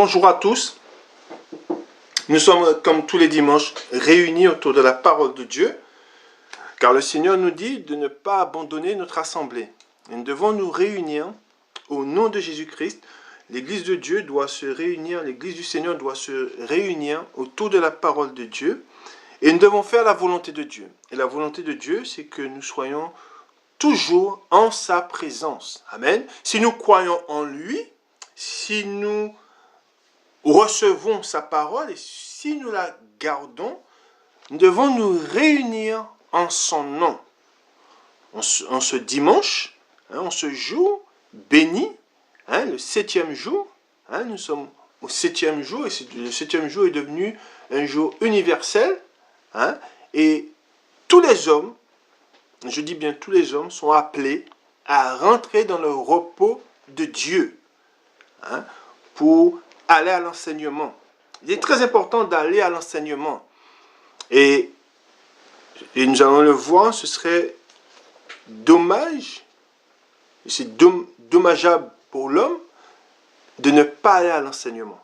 Bonjour à tous. Nous sommes, comme tous les dimanches, réunis autour de la parole de Dieu, car le Seigneur nous dit de ne pas abandonner notre assemblée. Et nous devons nous réunir au nom de Jésus-Christ. L'Église de Dieu doit se réunir, l'Église du Seigneur doit se réunir autour de la parole de Dieu. Et nous devons faire la volonté de Dieu. Et la volonté de Dieu, c'est que nous soyons toujours en sa présence. Amen. Si nous croyons en lui, si nous recevons sa parole et si nous la gardons, nous devons nous réunir en son nom. En ce dimanche, en ce jour béni, le 7e jour, nous sommes au 7e jour et le 7e jour est devenu un jour universel, et tous les hommes, je dis bien tous les hommes, sont appelés à rentrer dans le repos de Dieu pour aller à l'enseignement. Il est très important d'aller à l'enseignement. Et nous allons le voir, ce serait dommage, c'est dommageable pour l'homme de ne pas aller à l'enseignement.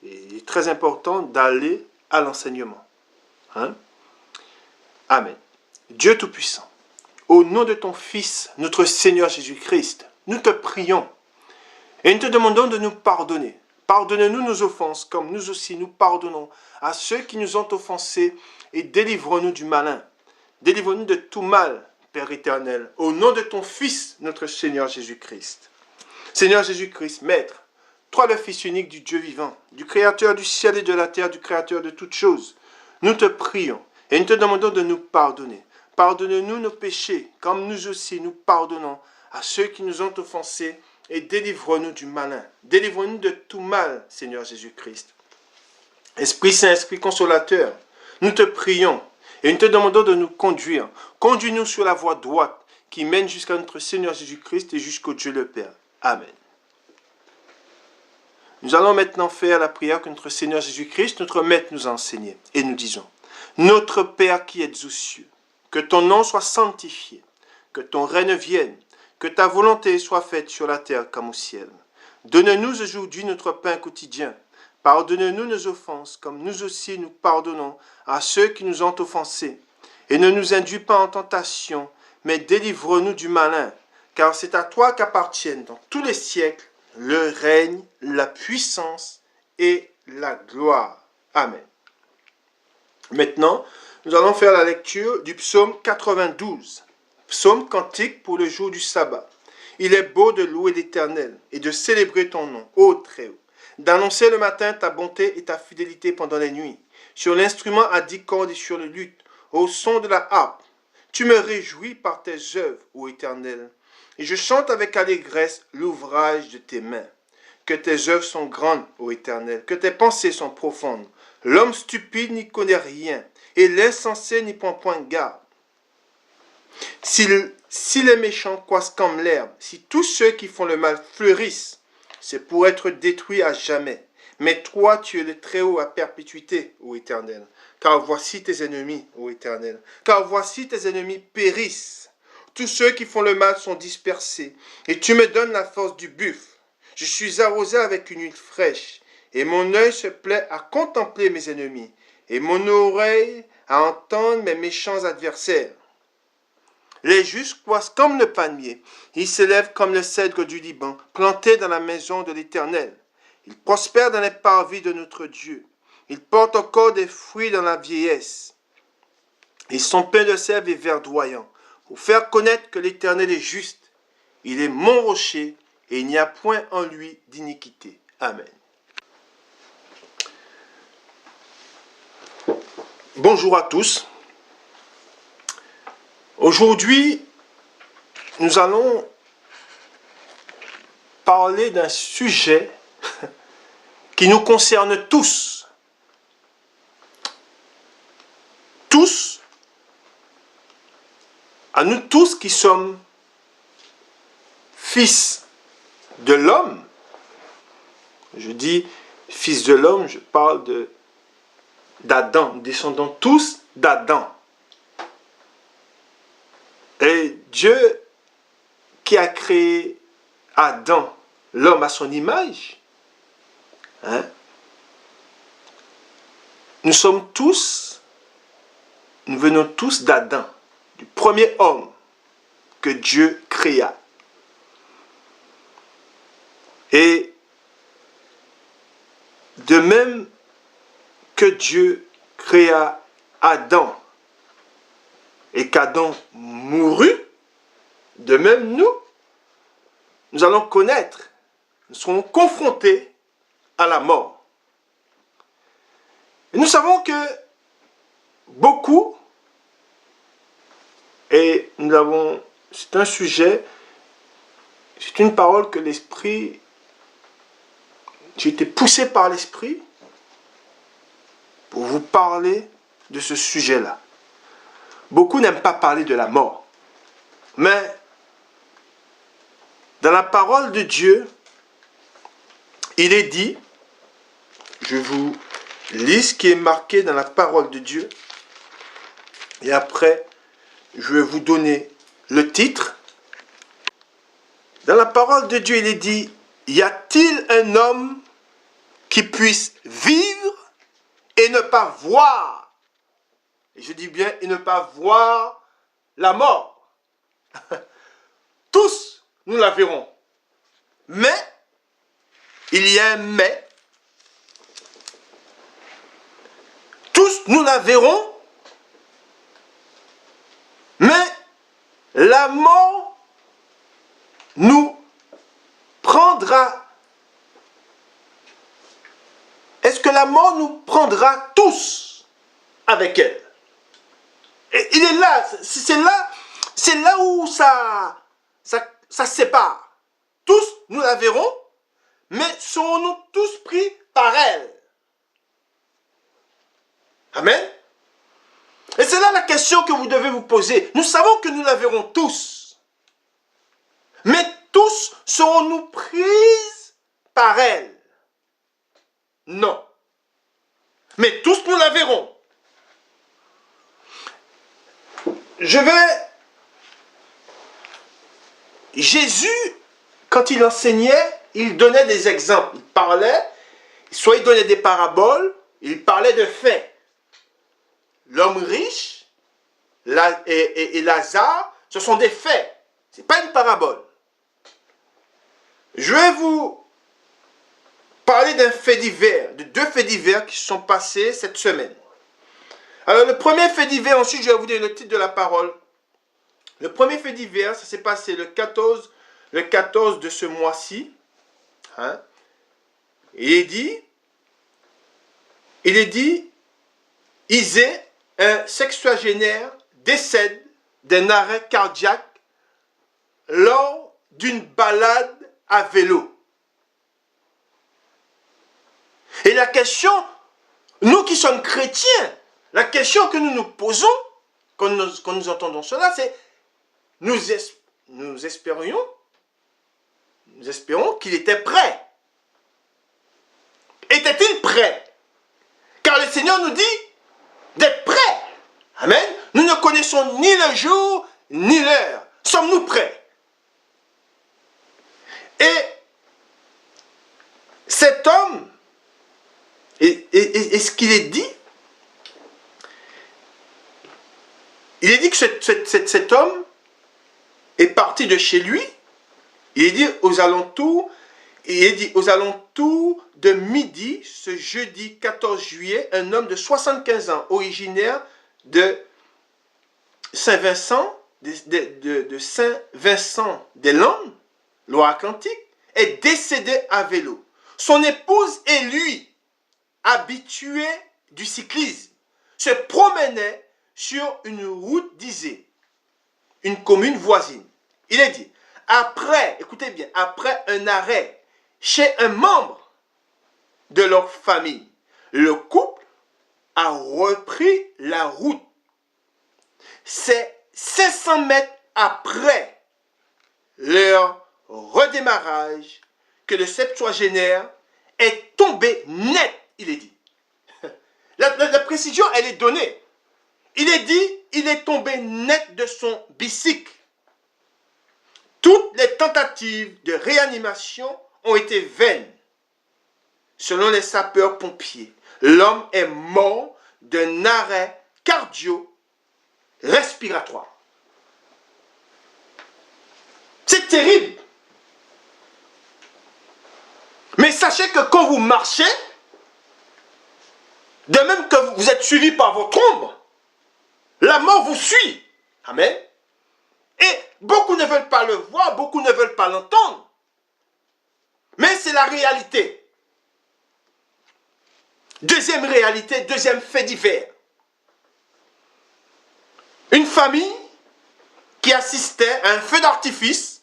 Il est très important d'aller à l'enseignement. Amen. Dieu Tout-Puissant, au nom de ton Fils, notre Seigneur Jésus-Christ, nous te prions et nous te demandons de nous pardonner. Pardonne-nous nos offenses, comme nous aussi nous pardonnons à ceux qui nous ont offensés, et délivre-nous du malin. Délivre-nous de tout mal, Père éternel, au nom de ton Fils, notre Seigneur Jésus-Christ. Seigneur Jésus-Christ, Maître, toi le Fils unique du Dieu vivant, du Créateur du ciel et de la terre, du Créateur de toutes choses, nous te prions et nous te demandons de nous pardonner. Pardonne-nous nos péchés, comme nous aussi nous pardonnons à ceux qui nous ont offensés, et délivre-nous du malin. Délivre-nous de tout mal, Seigneur Jésus-Christ. Esprit Saint, Esprit Consolateur, nous te prions et nous te demandons de nous conduire. Conduis-nous sur la voie droite qui mène jusqu'à notre Seigneur Jésus-Christ et jusqu'au Dieu le Père. Amen. Nous allons maintenant faire la prière que notre Seigneur Jésus-Christ, notre Maître, nous a enseignée. Et nous disons, Notre Père qui es aux cieux, que ton nom soit sanctifié, que ton règne vienne, que ta volonté soit faite sur la terre comme au ciel. Donne-nous aujourd'hui notre pain quotidien. Pardonne-nous nos offenses, comme nous aussi nous pardonnons à ceux qui nous ont offensés. Et ne nous induis pas en tentation, mais délivre-nous du malin, car c'est à toi qu'appartiennent dans tous les siècles le règne, la puissance et la gloire. Amen. Maintenant, nous allons faire la lecture du psaume 92. Psaume cantique pour le jour du sabbat. Il est beau de louer l'Éternel et de célébrer ton nom, ô Très-Haut, d'annoncer le matin ta bonté et ta fidélité pendant les nuits, sur l'instrument à 10 cordes et sur le luth, au son de la harpe. Tu me réjouis par tes œuvres, ô Éternel, et je chante avec allégresse l'ouvrage de tes mains. Que tes œuvres sont grandes, ô Éternel, que tes pensées sont profondes. L'homme stupide n'y connaît rien, et l'insensé n'y prend point garde. Si les méchants croissent comme l'herbe, si tous ceux qui font le mal fleurissent, c'est pour être détruits à jamais. Mais toi, tu es le Très-Haut à perpétuité, ô Éternel. Car voici tes ennemis, ô Éternel. Car voici tes ennemis périssent. Tous ceux qui font le mal sont dispersés, et tu me donnes la force du buffle. Je suis arrosé avec une huile fraîche, et mon œil se plaît à contempler mes ennemis, et mon oreille à entendre mes méchants adversaires. Les justes croissent comme le palmier, ils s'élèvent comme le cèdre du Liban, plantés dans la maison de l'Éternel. Ils prospèrent dans les parvis de notre Dieu. Ils portent encore des fruits dans la vieillesse. Ils sont pleins de sève et verdoyants, pour faire connaître que l'Éternel est juste. Il est mon rocher, et il n'y a point en lui d'iniquité. Amen. Bonjour à tous. Aujourd'hui, nous allons parler d'un sujet qui nous concerne tous. Tous, à nous tous qui sommes fils de l'homme. Je dis fils de l'homme, je parle d'Adam. Nous descendons tous d'Adam. Et Dieu qui a créé Adam, l'homme à son image, Hein? Nous venons tous d'Adam, du premier homme que Dieu créa. Et de même que Dieu créa Adam et qu'Adam mourut, de même nous allons connaître, nous serons confrontés à la mort. Et nous savons que beaucoup, et c'est un sujet, c'est une parole que l'Esprit, j'ai été poussé par l'Esprit pour vous parler de ce sujet-là. Beaucoup n'aiment pas parler de la mort, mais dans la parole de Dieu, il est dit, je vous lis ce qui est marqué dans la parole de Dieu, et après, je vais vous donner le titre. Dans la parole de Dieu, il est dit, y a-t-il un homme qui puisse vivre et ne pas voir, et je dis bien, et ne pas voir la mort? Tous, nous la verrons. Mais, il y a un mais. Tous, nous la verrons. Mais, la mort nous prendra. Est-ce que la mort nous prendra tous avec elle? Et il est là, c'est là où ça sépare. Tous, nous la verrons, mais serons-nous tous pris par elle? Amen. Et c'est là la question que vous devez vous poser. Nous savons que nous la verrons tous. Mais tous serons-nous prises par elle? Non. Mais tous nous la verrons. Jésus, quand il enseignait, il donnait des exemples. Il parlait, soit il donnait des paraboles, il parlait de faits. L'homme riche et Lazare, ce sont des faits. Ce n'est pas une parabole. Je vais vous parler d'un fait divers, de deux faits divers qui se sont passés cette semaine. Alors le premier fait divers, ensuite je vais vous donner le titre de la parole. Le premier fait divers, ça s'est passé le 14 de ce mois-ci. Hein? Il est dit, Isée, un sexagénaire, décède d'un arrêt cardiaque lors d'une balade à vélo. Et la question, nous qui sommes chrétiens, la question que nous nous posons quand nous entendons cela, c'est nous espérons qu'il était prêt. Était-il prêt? Car le Seigneur nous dit d'être prêt. Amen. Nous ne connaissons ni le jour ni l'heure. Sommes-nous prêts? Et cet homme, et ce qu'il est dit, il est dit que cet homme est parti de chez lui. Il est dit aux alentours de midi, ce jeudi 14 juillet, un homme de 75 ans, originaire de Saint-Vincent, de Saint-Vincent-des-Landes, Loire-Atlantique, est décédé à vélo. Son épouse et lui, habitués du cyclisme, se promenaient sur une route d'Isée, une commune voisine. Il est dit, écoutez bien, après un arrêt chez un membre de leur famille, le couple a repris la route. C'est 500 mètres après leur redémarrage que le septuagénaire est tombé net, il est dit. La précision, elle est donnée. Il est dit, il est tombé net de son bicycle. Toutes les tentatives de réanimation ont été vaines. selon les sapeurs-pompiers, l'homme est mort d'un arrêt cardio-respiratoire. C'est terrible. Mais sachez que quand vous marchez, de même que vous êtes suivi par votre ombre, la mort vous suit. Amen. Et beaucoup ne veulent pas le voir, beaucoup ne veulent pas l'entendre. Mais c'est la réalité. Deuxième réalité, deuxième fait divers. Une famille qui assistait à un feu d'artifice.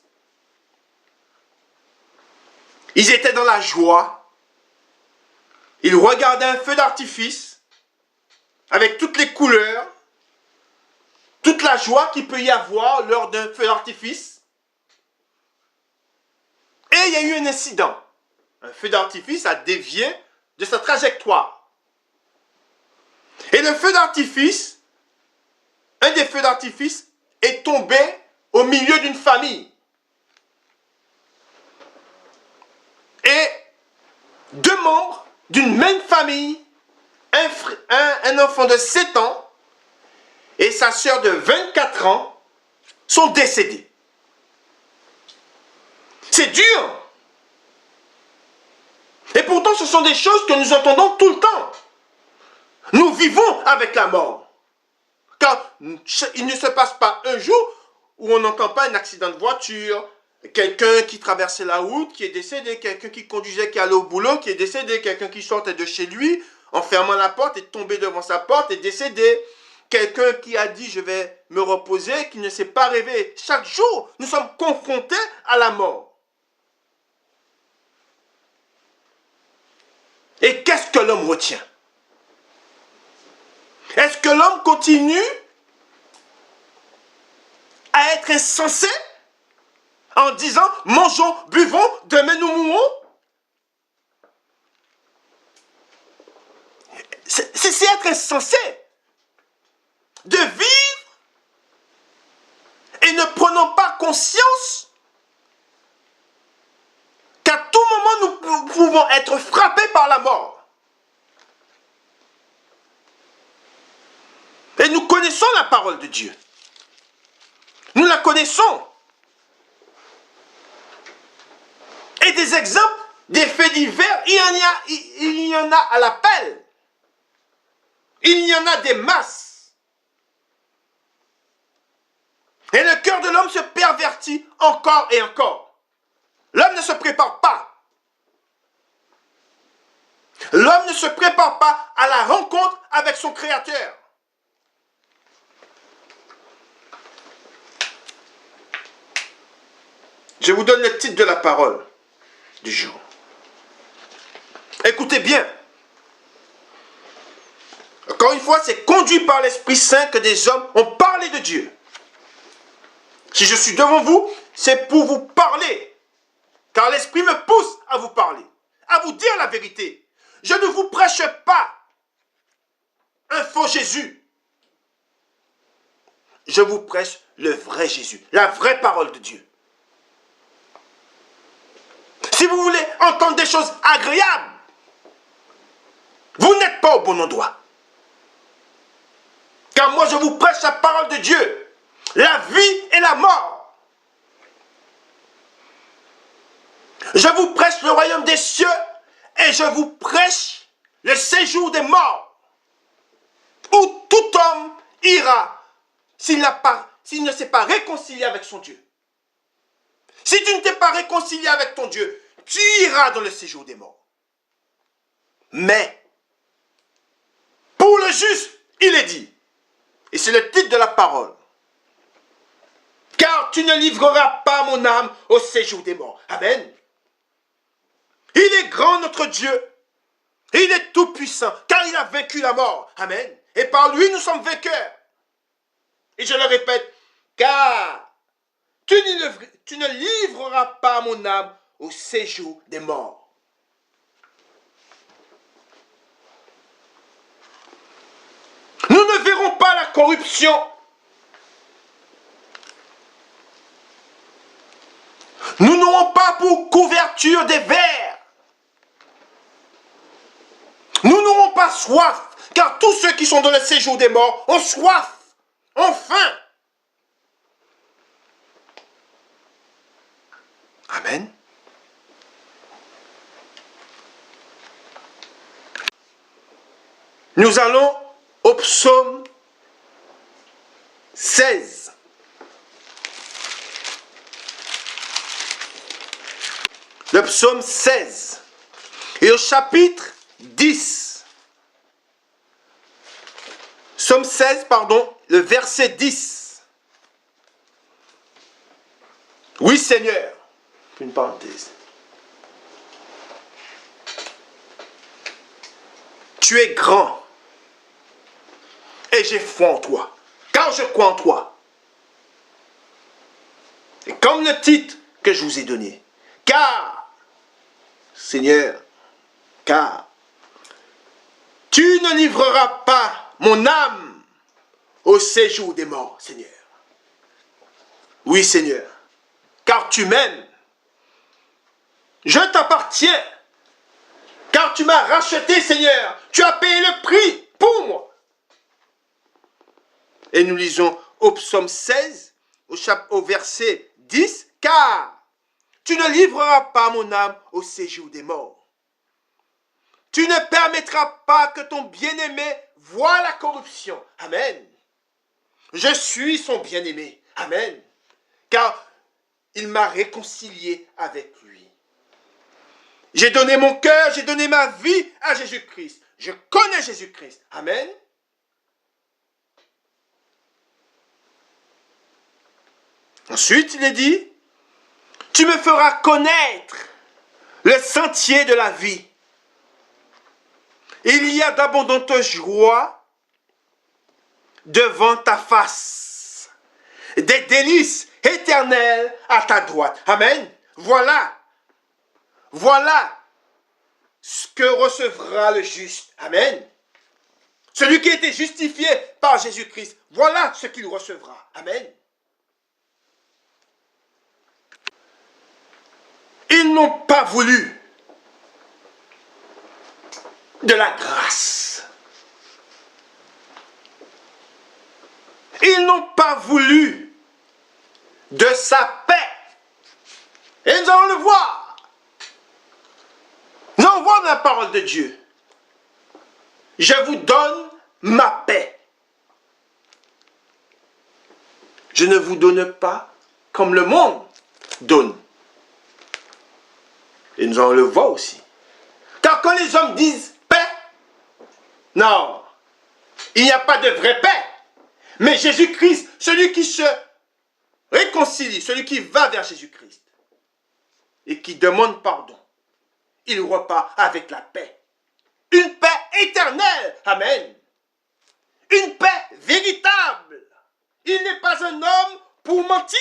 Ils étaient dans la joie. Ils regardaient un feu d'artifice avec toutes les couleurs, toute la joie qu'il peut y avoir lors d'un feu d'artifice. Et il y a eu un incident. Un feu d'artifice a dévié de sa trajectoire. Et le feu d'artifice, un des feux d'artifice, est tombé au milieu d'une famille. Et deux membres d'une même famille, un enfant de 7 ans et sa sœur de 24 ans, sont décédés. C'est dur. Et pourtant, ce sont des choses que nous entendons tout le temps. Nous vivons avec la mort. Car il ne se passe pas un jour où on n'entend pas un accident de voiture, quelqu'un qui traversait la route, qui est décédé, quelqu'un qui conduisait, qui allait au boulot, qui est décédé, quelqu'un qui sortait de chez lui, en fermant la porte, est tombé devant sa porte, est décédé. Quelqu'un qui a dit « je vais me reposer », qui ne s'est pas réveillé. Chaque jour, nous sommes confrontés à la mort. Et qu'est-ce que l'homme retient? Est-ce que l'homme continue à être insensé en disant « mangeons, buvons, demain nous mourrons » C'est être insensé de vivre et ne prenons pas conscience qu'à tout moment nous pouvons être frappés par la mort. Et nous connaissons la parole de Dieu. Nous la connaissons. Et des exemples, des faits divers, il y en a à l'appel. Il y en a des masses. Et le cœur de l'homme se pervertit encore et encore. L'homme ne se prépare pas. L'homme ne se prépare pas à la rencontre avec son Créateur. Je vous donne le titre de la parole du jour. Écoutez bien. Encore une fois, c'est conduit par l'Esprit Saint que des hommes ont parlé de Dieu. Si je suis devant vous, c'est pour vous parler. Car l'Esprit me pousse à vous parler, à vous dire la vérité. Je ne vous prêche pas un faux Jésus. Je vous prêche le vrai Jésus, la vraie parole de Dieu. Si vous voulez entendre des choses agréables, vous n'êtes pas au bon endroit. Car moi je vous prêche la parole de Dieu, la vie et la mort. Je vous prêche le royaume des cieux et je vous prêche le séjour des morts, où tout homme ira s'il ne s'est pas réconcilié avec son Dieu. Si tu ne t'es pas réconcilié avec ton Dieu, tu iras dans le séjour des morts. Mais, pour le juste, il est dit, et c'est le titre de la parole, car tu ne livreras pas mon âme au séjour des morts. Amen. Il est grand notre Dieu. Il est tout puissant, car il a vaincu la mort. Amen. Et par lui, nous sommes vainqueurs. Et je le répète, car tu ne livreras pas mon âme au séjour des morts. Nous ne verrons pas la corruption. Nous n'aurons pas pour couverture des vers. avoir soif, car tous ceux qui sont dans le séjour des morts ont soif, ont faim. Amen. Nous allons au psaume 16. Le psaume 16. Et au chapitre 10. Psaume 16, pardon, le verset 10. Oui, Seigneur. Une parenthèse. Tu es grand. Et j'ai foi en toi. Car je crois en toi. Et comme le titre que je vous ai donné. Car, Seigneur, car tu ne livreras pas mon âme au séjour des morts, Seigneur. Oui, Seigneur, car tu m'aimes. Je t'appartiens, car tu m'as racheté, Seigneur. Tu as payé le prix pour moi. Et nous lisons au psaume 16, au verset 10, car tu ne livreras pas mon âme au séjour des morts. Tu ne permettras pas que ton bien-aimé voie la corruption. Amen. Je suis son bien-aimé. Amen. Car il m'a réconcilié avec lui. J'ai donné mon cœur, j'ai donné ma vie à Jésus-Christ. Je connais Jésus-Christ. Amen. Ensuite, il est dit, tu me feras connaître le sentier de la vie. Il y a d'abondantes joies devant ta face, des délices éternelles à ta droite. Amen. Voilà ce que recevra le juste. Amen. Celui qui a été justifié par Jésus-Christ, voilà ce qu'il recevra. Amen. Ils n'ont pas voulu de la grâce. Ils n'ont pas voulu de sa paix. Et nous allons le voir. Nous allons voir la parole de Dieu. Je vous donne ma paix. Je ne vous donne pas comme le monde donne. Et nous allons le voir aussi. Car quand les hommes disent paix, non, il n'y a pas de vraie paix. Mais Jésus-Christ, celui qui se réconcilie, celui qui va vers Jésus-Christ et qui demande pardon, il repart avec la paix. Une paix éternelle. Amen. Une paix véritable. Il n'est pas un homme pour mentir.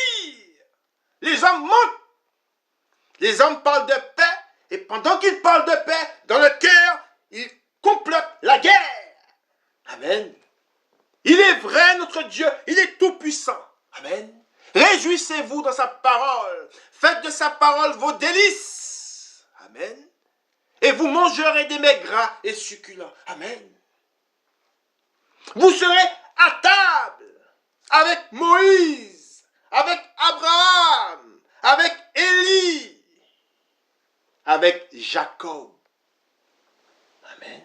Les hommes mentent. Les hommes parlent de paix et pendant qu'ils parlent de paix, dans le cœur, ils complotent la guerre. Amen. Il est vrai, notre Dieu, il est tout puissant. Amen. Réjouissez-vous dans sa parole. Faites de sa parole vos délices. Amen. Et vous mangerez des mets gras et succulents. Amen. Vous serez à table avec Moïse, avec Abraham, avec Élie, avec Jacob. Amen.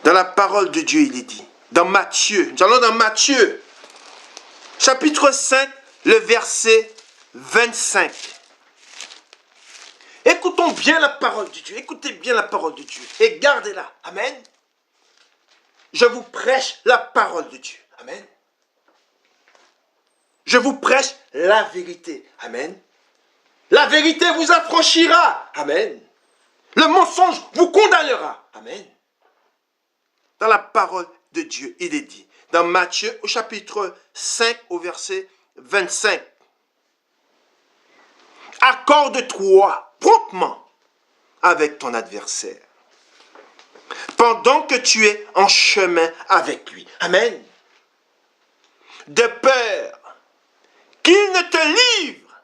Dans la parole de Dieu, il est dit, dans Matthieu, nous allons dans Matthieu, chapitre 5, le verset 25. Écoutons bien la parole de Dieu, écoutez bien la parole de Dieu et gardez-la. Amen. Je vous prêche la parole de Dieu. Amen. Je vous prêche la vérité. Amen. La vérité vous affranchira. Amen. Le mensonge vous condamnera. Amen. Dans la parole de Dieu, il est dit, dans Matthieu au chapitre 5 au verset 25. Accorde-toi promptement avec ton adversaire pendant que tu es en chemin avec lui. Amen. De peur qu'il ne te livre.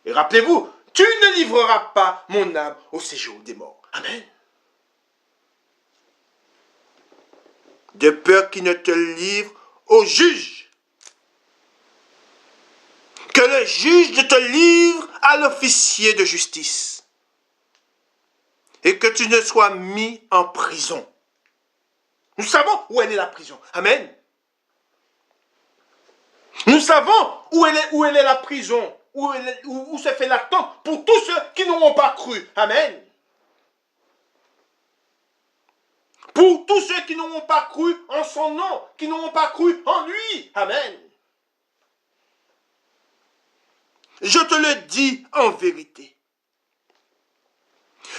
Et rappelez-vous, tu ne livreras pas mon âme au séjour des morts. Amen. de peur qu'il ne te livre au juge. Que le juge ne te livre à l'officier de justice. Et que tu ne sois mis en prison. Nous savons où elle est la prison. Amen. Nous savons où elle est la prison, où se fait l'attente pour tous ceux qui n'auront pas cru. Amen. Pour tous ceux qui n'auront pas cru en son nom, qui n'auront pas cru en lui. Amen. Je te le dis en vérité.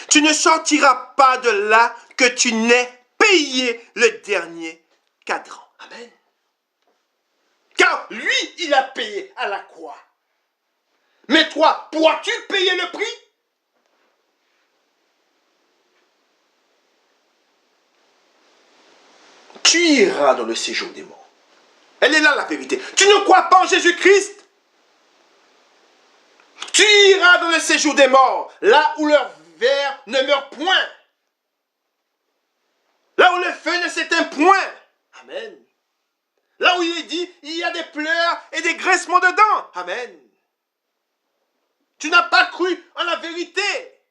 Tu ne sortiras pas de là que tu n'aies payé le dernier cadran. Amen. Car lui, il a payé à la croix. Mais toi, pourras-tu payer le prix? Tu iras dans le séjour des morts. Elle est là la vérité. Tu ne crois pas en Jésus-Christ? Tu iras dans le séjour des morts, là où leur ver ne meurt point. Là où le feu ne s'éteint point. Amen. Là où il est dit, il y a des pleurs et des graissements dedans. Amen. Tu n'as pas cru en la vérité.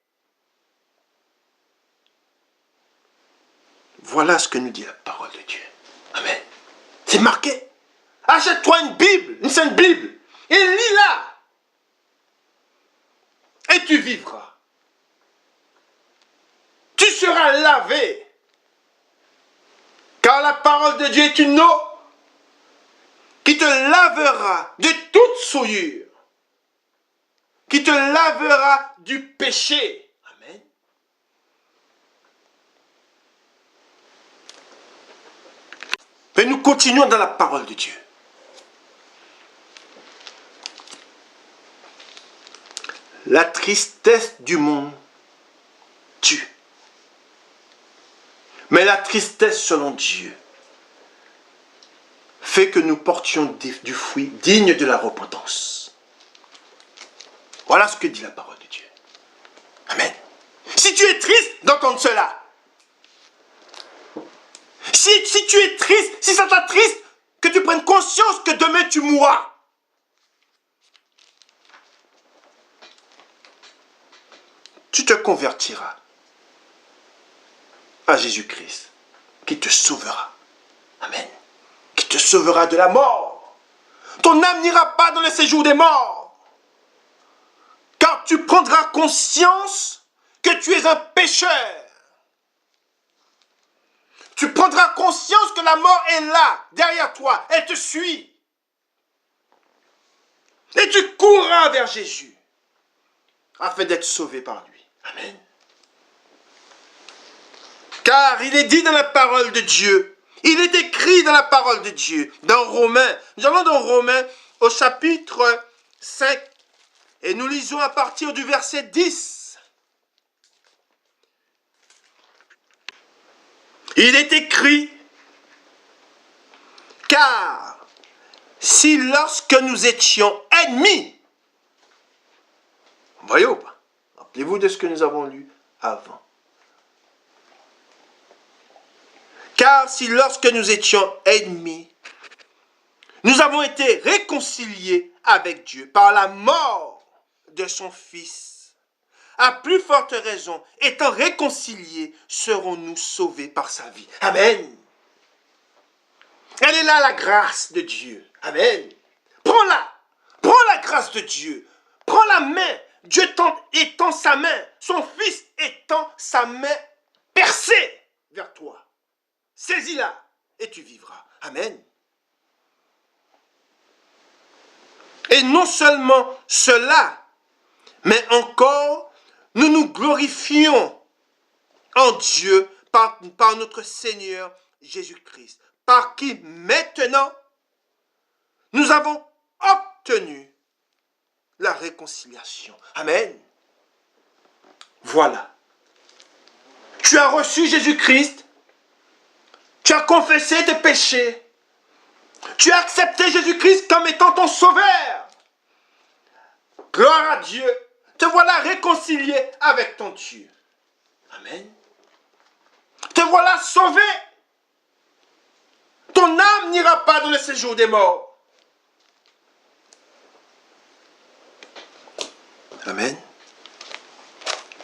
Voilà ce que nous dit la parole de Dieu. Amen. C'est marqué. Achète-toi une Bible, une sainte Bible, et lis-la. Et tu vivras. Tu seras lavé. Car la parole de Dieu est une eau qui te lavera de toute souillure, qui te lavera du péché. Amen. Mais nous continuons dans la parole de Dieu. La tristesse du monde tue. Mais la tristesse selon Dieu fait que nous portions du fruit digne de la repentance. Voilà ce que dit la parole de Dieu. Amen. Si tu es triste d'entendre cela, si tu es triste, si ça t'attriste, que tu prennes conscience que demain tu mourras. Tu te convertiras à Jésus-Christ, qui te sauvera. Amen. Qui te sauvera de la mort. Ton âme n'ira pas dans le séjour des morts. Car tu prendras conscience que tu es un pécheur. Tu prendras conscience que la mort est là, derrière toi. Elle te suit. Et tu courras vers Jésus afin d'être sauvé par lui. Amen. Car il est dit dans la parole de Dieu, il est écrit dans la parole de Dieu, dans Romains, nous allons dans Romains au chapitre 5, et nous lisons à partir du verset 10. Il est écrit, car si lorsque nous étions ennemis, voyez ou pas? Rappelez-vous de ce que nous avons lu avant. Car si lorsque nous étions ennemis, nous avons été réconciliés avec Dieu par la mort de son Fils, à plus forte raison, étant réconciliés, serons-nous sauvés par sa vie. Amen. Elle est là la grâce de Dieu. Amen. Prends-la. Prends la grâce de Dieu. Prends la main. Dieu étend sa main. Son Fils étend sa main percée vers toi. Saisis-la et tu vivras. Amen. Et non seulement cela, mais encore, nous nous glorifions en Dieu par notre Seigneur Jésus-Christ, par qui maintenant nous avons obtenu la réconciliation. Amen. Voilà. Tu as reçu Jésus-Christ. Tu as confessé tes péchés. Tu as accepté Jésus-Christ comme étant ton sauveur. Gloire à Dieu. Te voilà réconcilié avec ton Dieu. Amen. Te voilà sauvé. Ton âme n'ira pas dans le séjour des morts. Amen.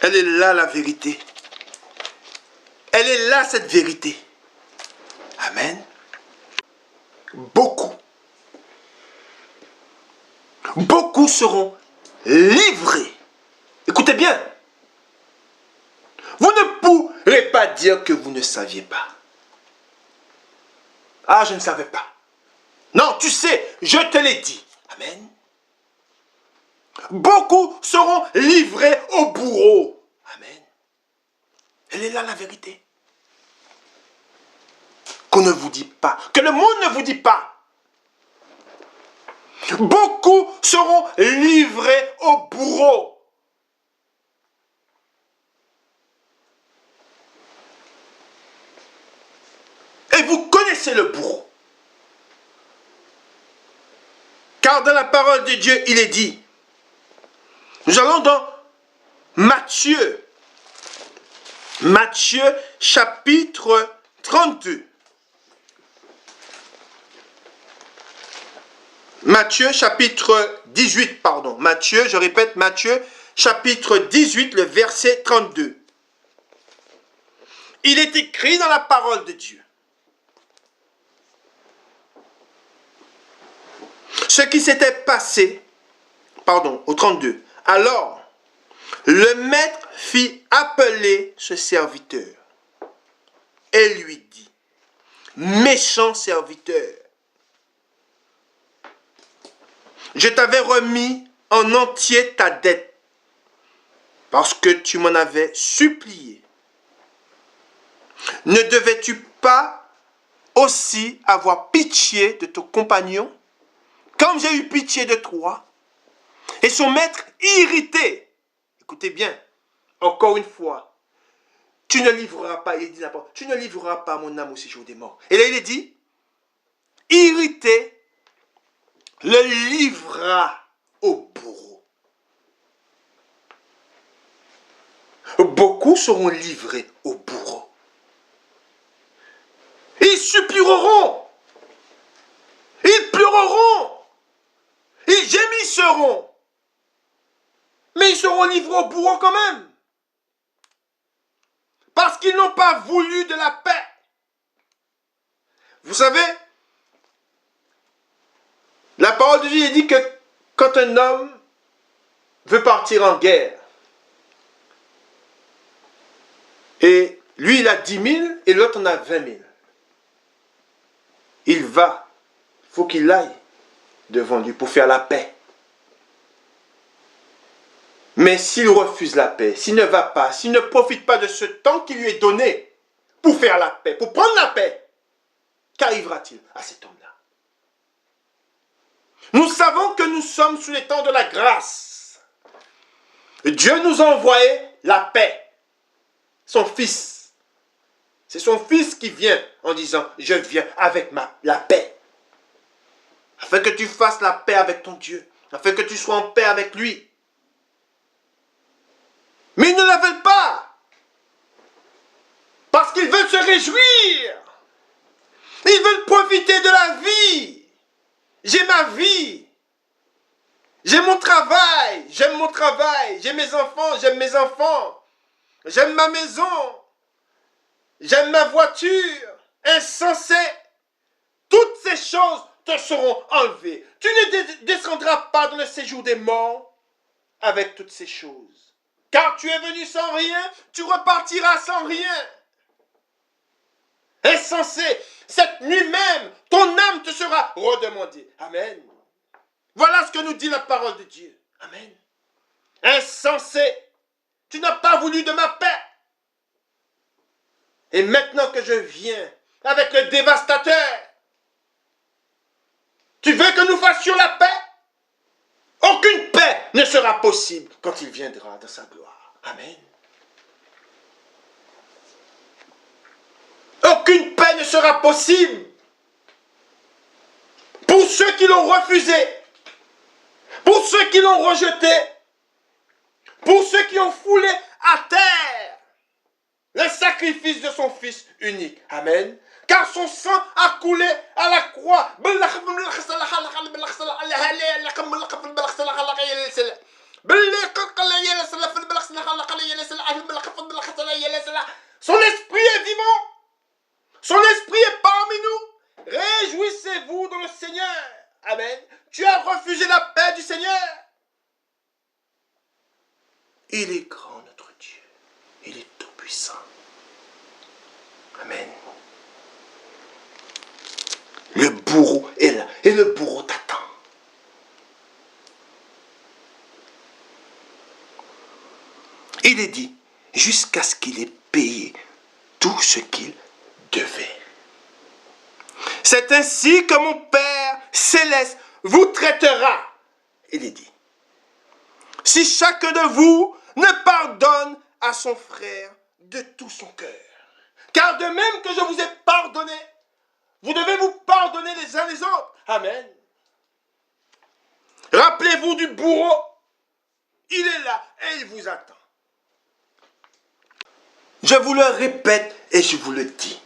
Elle est là la vérité. Elle est là cette vérité. Amen. Beaucoup seront livrés. Écoutez bien. Vous ne pourrez pas dire que vous ne saviez pas. Ah, je ne savais pas. Non, tu sais, je te l'ai dit. Amen. Beaucoup seront livrés au bourreau. Amen. Elle est là la vérité. Qu'on ne vous dit pas. Que le monde ne vous dit pas. Beaucoup seront livrés au bourreau. Et vous connaissez le bourreau. Car dans la parole de Dieu, il est dit, nous allons dans Matthieu chapitre 32. Matthieu chapitre 18, pardon. Matthieu, je répète, Matthieu chapitre 18, le verset 32. Il est écrit dans la parole de Dieu. Ce qui s'était passé, pardon, au 32. Alors, le maître fit appeler ce serviteur et lui dit, méchant serviteur, je t'avais remis en entier ta dette parce que tu m'en avais supplié. Ne devais-tu pas aussi avoir pitié de ton compagnon, comme j'ai eu pitié de toi? Et son maître irrité, écoutez bien, encore une fois, tu ne livreras pas, il dit n'importe, tu ne livreras pas mon âme au séjour des morts. Et là il est dit, irrité, le livra au bourreau. Beaucoup seront livrés au bourreau. Ils supplieront, ils pleureront, ils gémisseront, mais ils seront livrés au bourreau quand même. Parce qu'ils n'ont pas voulu de la paix. Vous savez, la parole de Dieu dit que quand un homme veut partir en guerre, et lui il a 10 000 et l'autre en a 20 000, il va, il faut qu'il aille devant lui pour faire la paix. Mais s'il refuse la paix, s'il ne va pas, s'il ne profite pas de ce temps qui lui est donné pour faire la paix, pour prendre la paix, qu'arrivera-t-il à cet homme-là? Nous savons que nous sommes sous les temps de la grâce. Dieu nous a envoyé la paix, son Fils. C'est son Fils qui vient en disant, je viens avec la paix. Afin que tu fasses la paix avec ton Dieu, afin que tu sois en paix avec lui. Mais ils ne la veulent pas. Parce qu'ils veulent se réjouir. Ils veulent profiter de la vie. J'ai ma vie. J'ai mon travail. J'aime mon travail. J'ai mes enfants. J'aime mes enfants. J'aime ma maison. J'aime ma voiture. Insensé. Toutes ces choses te seront enlevées. Tu ne descendras pas dans le séjour des morts avec toutes ces choses. Car tu es venu sans rien, tu repartiras sans rien. Insensé, cette nuit même, ton âme te sera redemandée. Amen. Voilà ce que nous dit la parole de Dieu. Amen. Insensé, tu n'as pas voulu de ma paix. Et maintenant que je viens avec le dévastateur, tu veux que nous fassions la paix? Aucune paix ne sera possible quand il viendra dans sa gloire. Amen. Aucune paix ne sera possible pour ceux qui l'ont refusé, pour ceux qui l'ont rejeté, pour ceux qui ont foulé à terre le sacrifice sacrifice de son Fils unique. Amen. Car son sang a coulé à la croix. Son esprit est vivant. Son esprit est parmi nous. Réjouissez-vous dans le Seigneur. Amen. Tu as refusé la paix du Seigneur. Il est grand, notre Dieu. Il est tout puissant. Amen. Le bourreau est là et le bourreau t'attend. Il est dit, jusqu'à ce qu'il ait payé tout ce qu'il devait. C'est ainsi que mon Père céleste vous traitera. Il est dit, si chacun de vous ne pardonne à son frère de tout son cœur. Car de même que je vous ai pardonné, vous devez vous pardonner les uns les autres. Amen. Rappelez-vous du bourreau. Il est là et il vous attend. Je vous le répète et je vous le dis.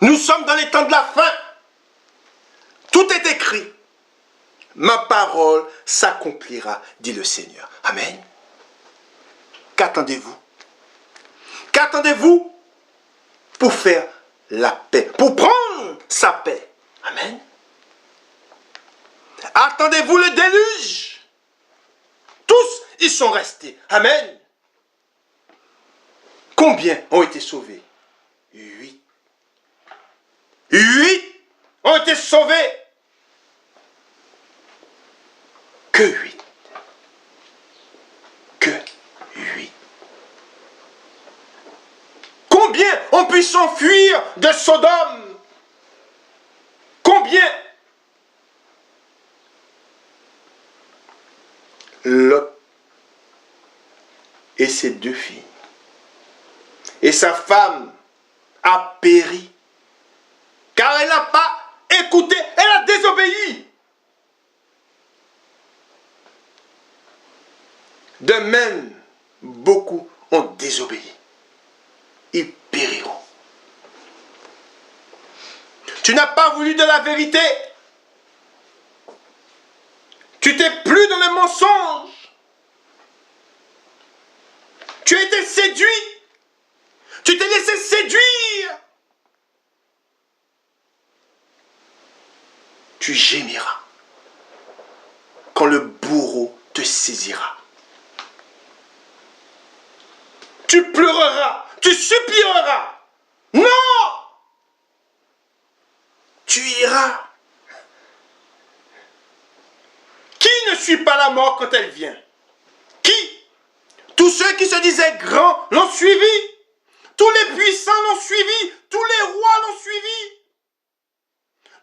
Nous sommes dans les temps de la fin. Tout est écrit. Ma parole s'accomplira, dit le Seigneur. Amen. Qu'attendez-vous? Qu'attendez-vous pour faire la paix, pour prendre sa paix? Amen. Attendez-vous le déluge? Tous y sont restés. Amen. Combien ont été sauvés? 8. 8 ont été sauvés. Que 8. Que 8. Combien ont pu s'enfuir de Sodome? Combien? Lot et ses 2 filles et sa femme a péri car elle n'a pas écouté, elle a désobéi. De même, beaucoup ont désobéi. Ils périront. Tu n'as pas voulu de la vérité. Tu t'es plu dans le mensonge. Tu as été séduit. Tu t'es laissé séduire. Tu gémiras quand le bourreau te saisira. Tu pleureras, tu supplieras. Non! Tu iras. Qui ne suit pas la mort quand elle vient? Qui? Tous ceux qui se disaient grands l'ont suivi. Tous les puissants l'ont suivi. Tous les rois l'ont suivi.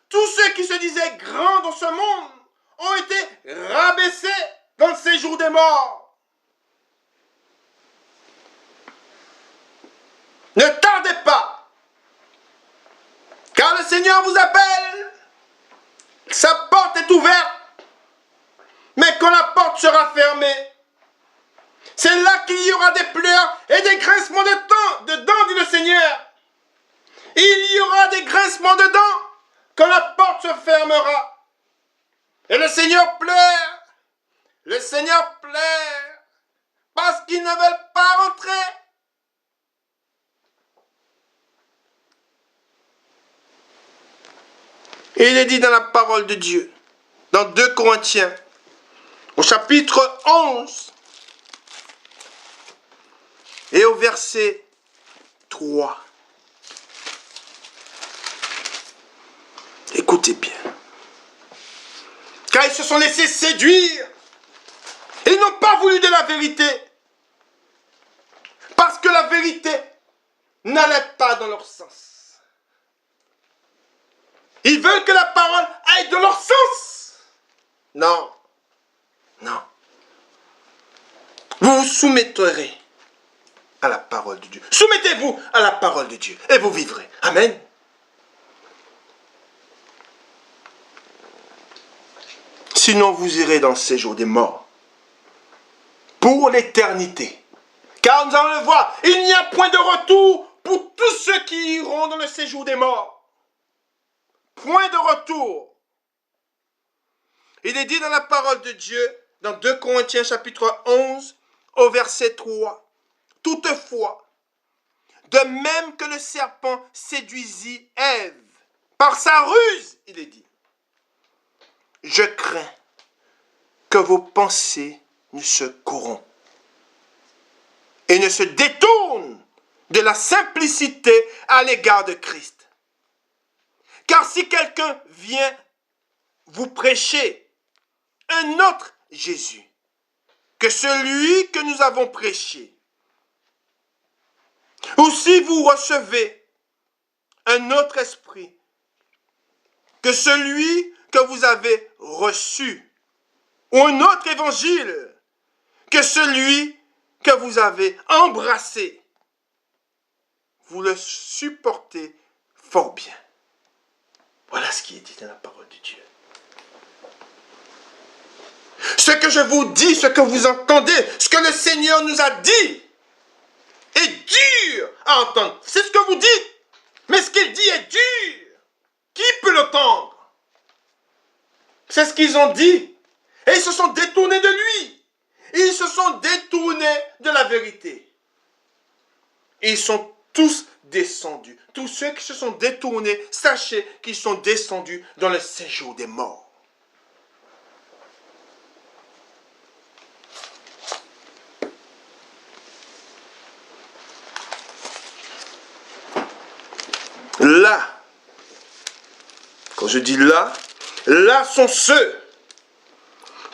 Tous ceux qui se disaient grands dans ce monde ont été rabaissés dans le séjour des morts. Ne tardez pas, car le Seigneur vous appelle. Sa porte est ouverte, mais quand la porte sera fermée, c'est là qu'il y aura des pleurs et des grincements dedans, dit le Seigneur. Il y aura des grincements dedans quand la porte se fermera. Et le Seigneur pleure. Le Seigneur pleure parce qu'ils ne veulent pas rentrer. Et il est dit dans la parole de Dieu, dans 2 Corinthiens, au chapitre 11, et au verset 3. Écoutez bien. Car ils se sont laissés séduire. Et ils n'ont pas voulu de la vérité. Parce que la vérité n'allait pas dans leur sens. Ils veulent que la parole aille dans leur sens. Non. Non. Vous vous soumettrez à la parole de Dieu. Soumettez-vous à la parole de Dieu et vous vivrez. Amen. Sinon vous irez dans le séjour des morts pour l'éternité. Car nous allons le voir, il n'y a point de retour pour tous ceux qui iront dans le séjour des morts. Point de retour. Il est dit dans la parole de Dieu, dans 2 Corinthiens chapitre 11, au verset 3. Toutefois, de même que le serpent séduisit Ève, par sa ruse, il est dit, je crains que vos pensées ne se corrompent et ne se détournent de la simplicité à l'égard de Christ. Car si quelqu'un vient vous prêcher un autre Jésus que celui que nous avons prêché, ou si vous recevez un autre esprit que celui que vous avez reçu, ou un autre évangile que celui que vous avez embrassé, vous le supportez fort bien. Voilà ce qui est dit dans la parole de Dieu. Ce que je vous dis, ce que vous entendez, ce que le Seigneur nous a dit, est dur à entendre. C'est ce que vous dites. Mais ce qu'il dit est dur. Qui peut l'entendre? C'est ce qu'ils ont dit. Et ils se sont détournés de lui. Ils se sont détournés de la vérité. Et ils sont tous descendus. Tous ceux qui se sont détournés, sachez qu'ils sont descendus dans le séjour des morts. Là, quand je dis là, là sont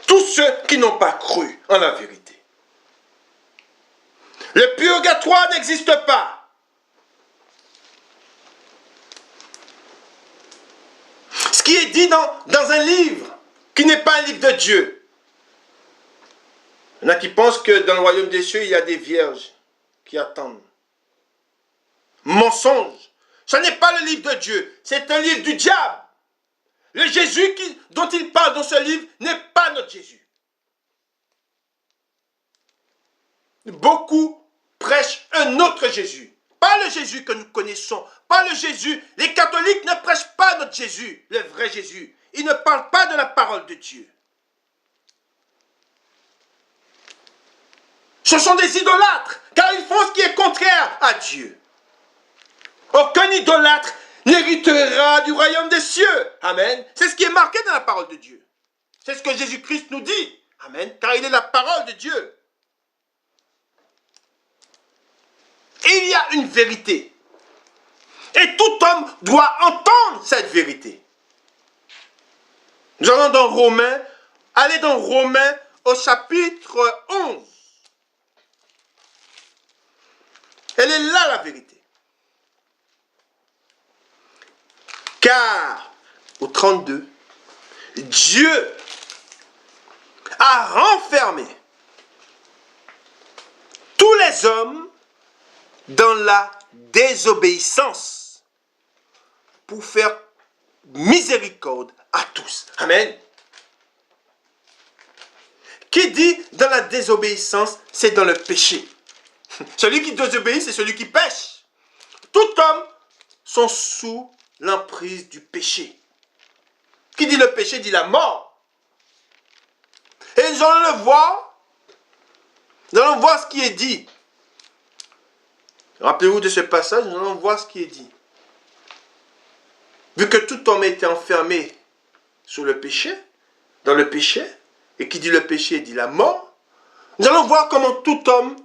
tous ceux qui n'ont pas cru en la vérité. Le purgatoire n'existe pas. Ce qui est dit dans un livre qui n'est pas un livre de Dieu. Il y en a qui pensent que dans le royaume des cieux, il y a des vierges qui attendent. Mensonge. Ce n'est pas le livre de Dieu, c'est un livre du diable. Le Jésus dont il parle dans ce livre n'est pas notre Jésus. Beaucoup prêchent un autre Jésus. Pas le Jésus que nous connaissons. Pas le Jésus. Les catholiques ne prêchent pas notre Jésus, le vrai Jésus. Ils ne parlent pas de la parole de Dieu. Ce sont des idolâtres, car ils font ce qui est contraire à Dieu. Aucun idolâtre n'héritera du royaume des cieux. Amen. C'est ce qui est marqué dans la parole de Dieu. C'est ce que Jésus-Christ nous dit. Amen. Car il est la parole de Dieu. Et il y a une vérité. Et tout homme doit entendre cette vérité. Nous allons dans Romains. Allez dans Romains au chapitre 11. Elle est là la vérité. Car, au 32, Dieu a renfermé tous les hommes dans la désobéissance pour faire miséricorde à tous. Amen. Qui dit dans la désobéissance, c'est dans le péché. Celui qui désobéit, c'est celui qui pêche. Tout homme sont sous l'emprise du péché. Qui dit le péché dit la mort. Et nous allons le voir. Nous allons voir ce qui est dit. Rappelez-vous de ce passage, nous allons voir ce qui est dit. Vu que tout homme était enfermé sous le péché, dans le péché, et qui dit le péché dit la mort, nous allons voir comment tout homme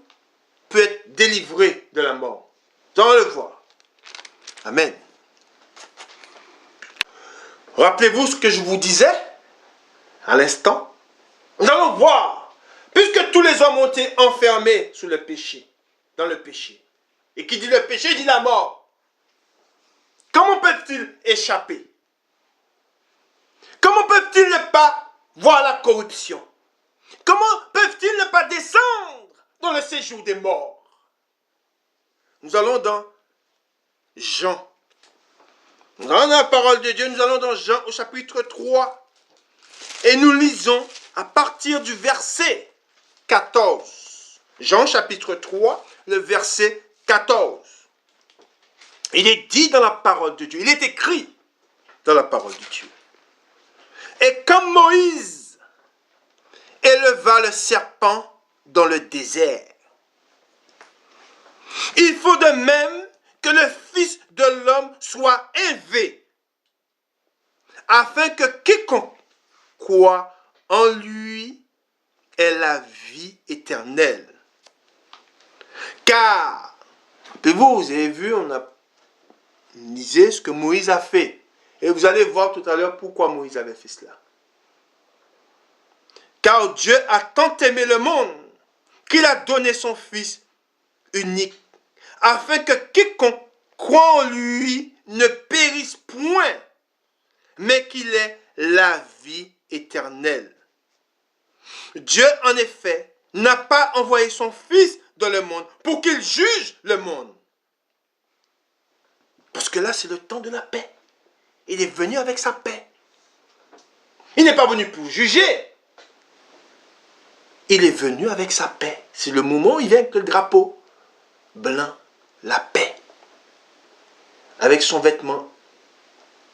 peut être délivré de la mort. Nous allons le voir. Amen. Rappelez-vous ce que je vous disais à l'instant. Nous allons voir, puisque tous les hommes ont été enfermés sous le péché, dans le péché, et qui dit le péché dit la mort, comment peuvent-ils échapper? Comment peuvent-ils ne pas voir la corruption? Comment peuvent-ils ne pas descendre dans le séjour des morts? Nous allons dans Jean. Nous allons dans la parole de Dieu, nous allons dans Jean au chapitre 3. Et nous lisons à partir du verset 14. Jean chapitre 3, le verset 14. Il est dit dans la parole de Dieu, il est écrit dans la parole de Dieu. Et comme Moïse éleva le serpent dans le désert, il faut de même que le Fils de l'homme soit élevé, afin que quiconque croit en lui ait la vie éternelle. Car, vous avez vu, on a lisé ce que Moïse a fait. Et vous allez voir tout à l'heure pourquoi Moïse avait fait cela. Car Dieu a tant aimé le monde qu'il a donné son Fils unique, afin que quiconque croit en lui ne périsse point, mais qu'il ait la vie éternelle. Dieu, en effet, n'a pas envoyé son Fils dans le monde pour qu'il juge le monde. Parce que là, c'est le temps de la paix. Il est venu avec sa paix. Il n'est pas venu pour juger. Il est venu avec sa paix. C'est le moment où il vient avec le drapeau blanc, la paix. Avec son vêtement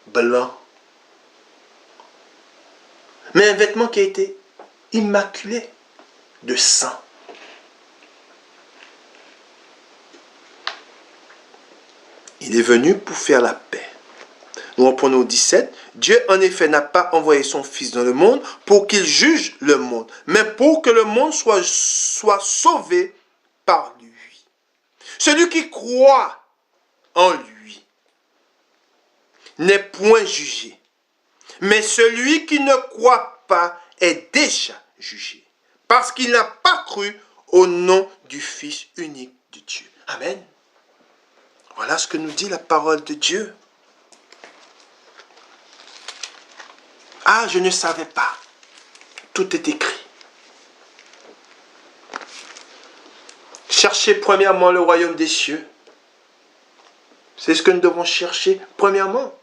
blanc. Mais un vêtement qui a été immaculé de sang. Il est venu pour faire la paix. Nous reprenons au 17. Dieu en effet n'a pas envoyé son Fils dans le monde pour qu'il juge le monde, mais pour que le monde soit sauvé par lui. Celui qui croit en lui n'est point jugé, mais celui qui ne croit pas est déjà jugé, parce qu'il n'a pas cru au nom du Fils unique de Dieu. Amen. Voilà ce que nous dit la parole de Dieu. Ah, je ne savais pas. Tout est écrit. Cherchez premièrement le royaume des cieux. C'est ce que nous devons chercher premièrement.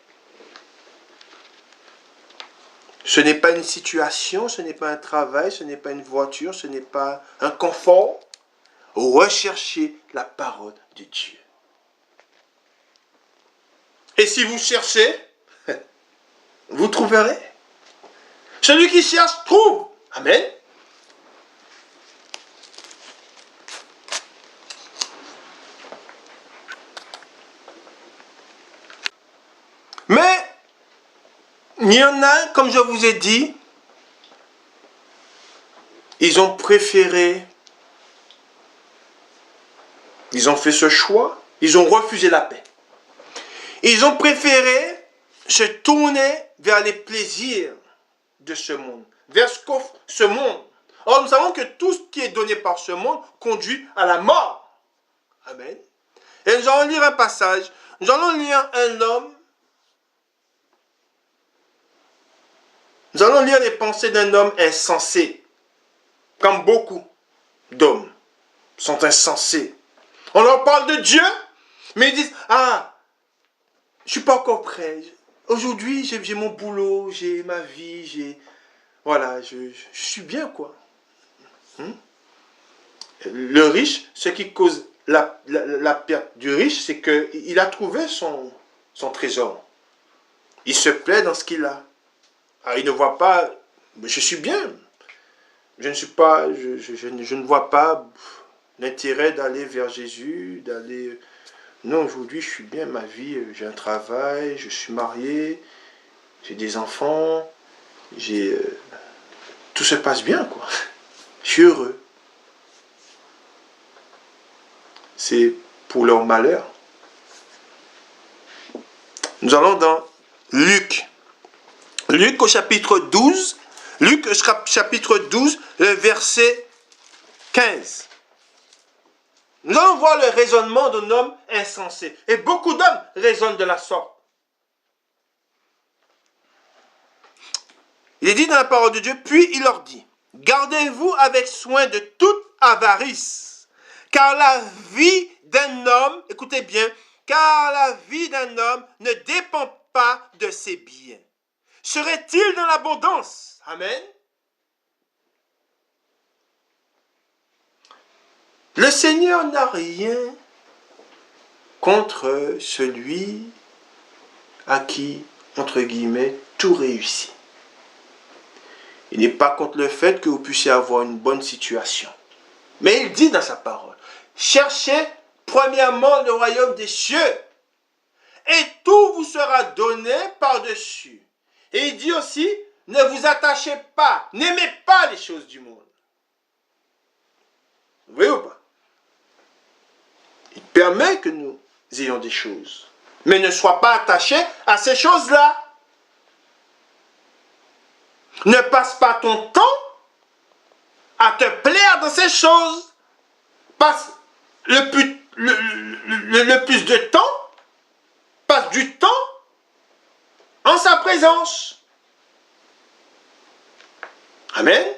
Ce n'est pas une situation, ce n'est pas un travail, ce n'est pas une voiture, ce n'est pas un confort. Recherchez la parole de Dieu. Et si vous cherchez, vous trouverez. Celui qui cherche, trouve. Amen. Mais, il y en a, comme je vous ai dit, ils ont préféré, ils ont fait ce choix, ils ont refusé la paix. Ils ont préféré se tourner vers les plaisirs de ce monde, vers ce qu'offre ce monde. Or, nous savons que tout ce qui est donné par ce monde conduit à la mort. Amen. Et nous allons lire un passage. Nous allons lire un homme. Nous allons lire les pensées d'un homme insensé. Comme beaucoup d'hommes sont insensés. On leur parle de Dieu, mais ils disent, ah, je ne suis pas encore prêt. Aujourd'hui, j'ai mon boulot, j'ai ma vie, voilà, je suis bien, quoi. Le riche, ce qui cause la perte du riche, c'est qu'il a trouvé son trésor. Il se plaît dans ce qu'il a. Alors, il ne voit pas, je suis bien. Je ne vois pas l'intérêt d'aller vers Jésus, d'aller... Non, aujourd'hui, je suis bien, ma vie, j'ai un travail, je suis marié, j'ai des enfants, tout se passe bien, quoi. Je suis heureux. C'est pour leur malheur. Nous allons dans Luc. Luc au chapitre 12. Luc chapitre 12, le verset 15. Nous allons voir le raisonnement d'un homme insensé. Et beaucoup d'hommes raisonnent de la sorte. Il est dit dans la parole de Dieu, puis il leur dit, gardez-vous avec soin de toute avarice, car la vie d'un homme, écoutez bien, car la vie d'un homme ne dépend pas de ses biens. Serait-il dans l'abondance? Amen. Le Seigneur n'a rien contre celui à qui, entre guillemets, tout réussit. Il n'est pas contre le fait que vous puissiez avoir une bonne situation. Mais il dit dans sa parole, cherchez premièrement le royaume des cieux, et tout vous sera donné par-dessus. Et il dit aussi, ne vous attachez pas, n'aimez pas les choses du monde. Vous voyez ou pas? Il permet que nous ayons des choses, mais ne sois pas attaché à ces choses-là. Ne passe pas ton temps à te plaire dans ces choses. Passe le plus de temps, passe du temps en sa présence. Amen.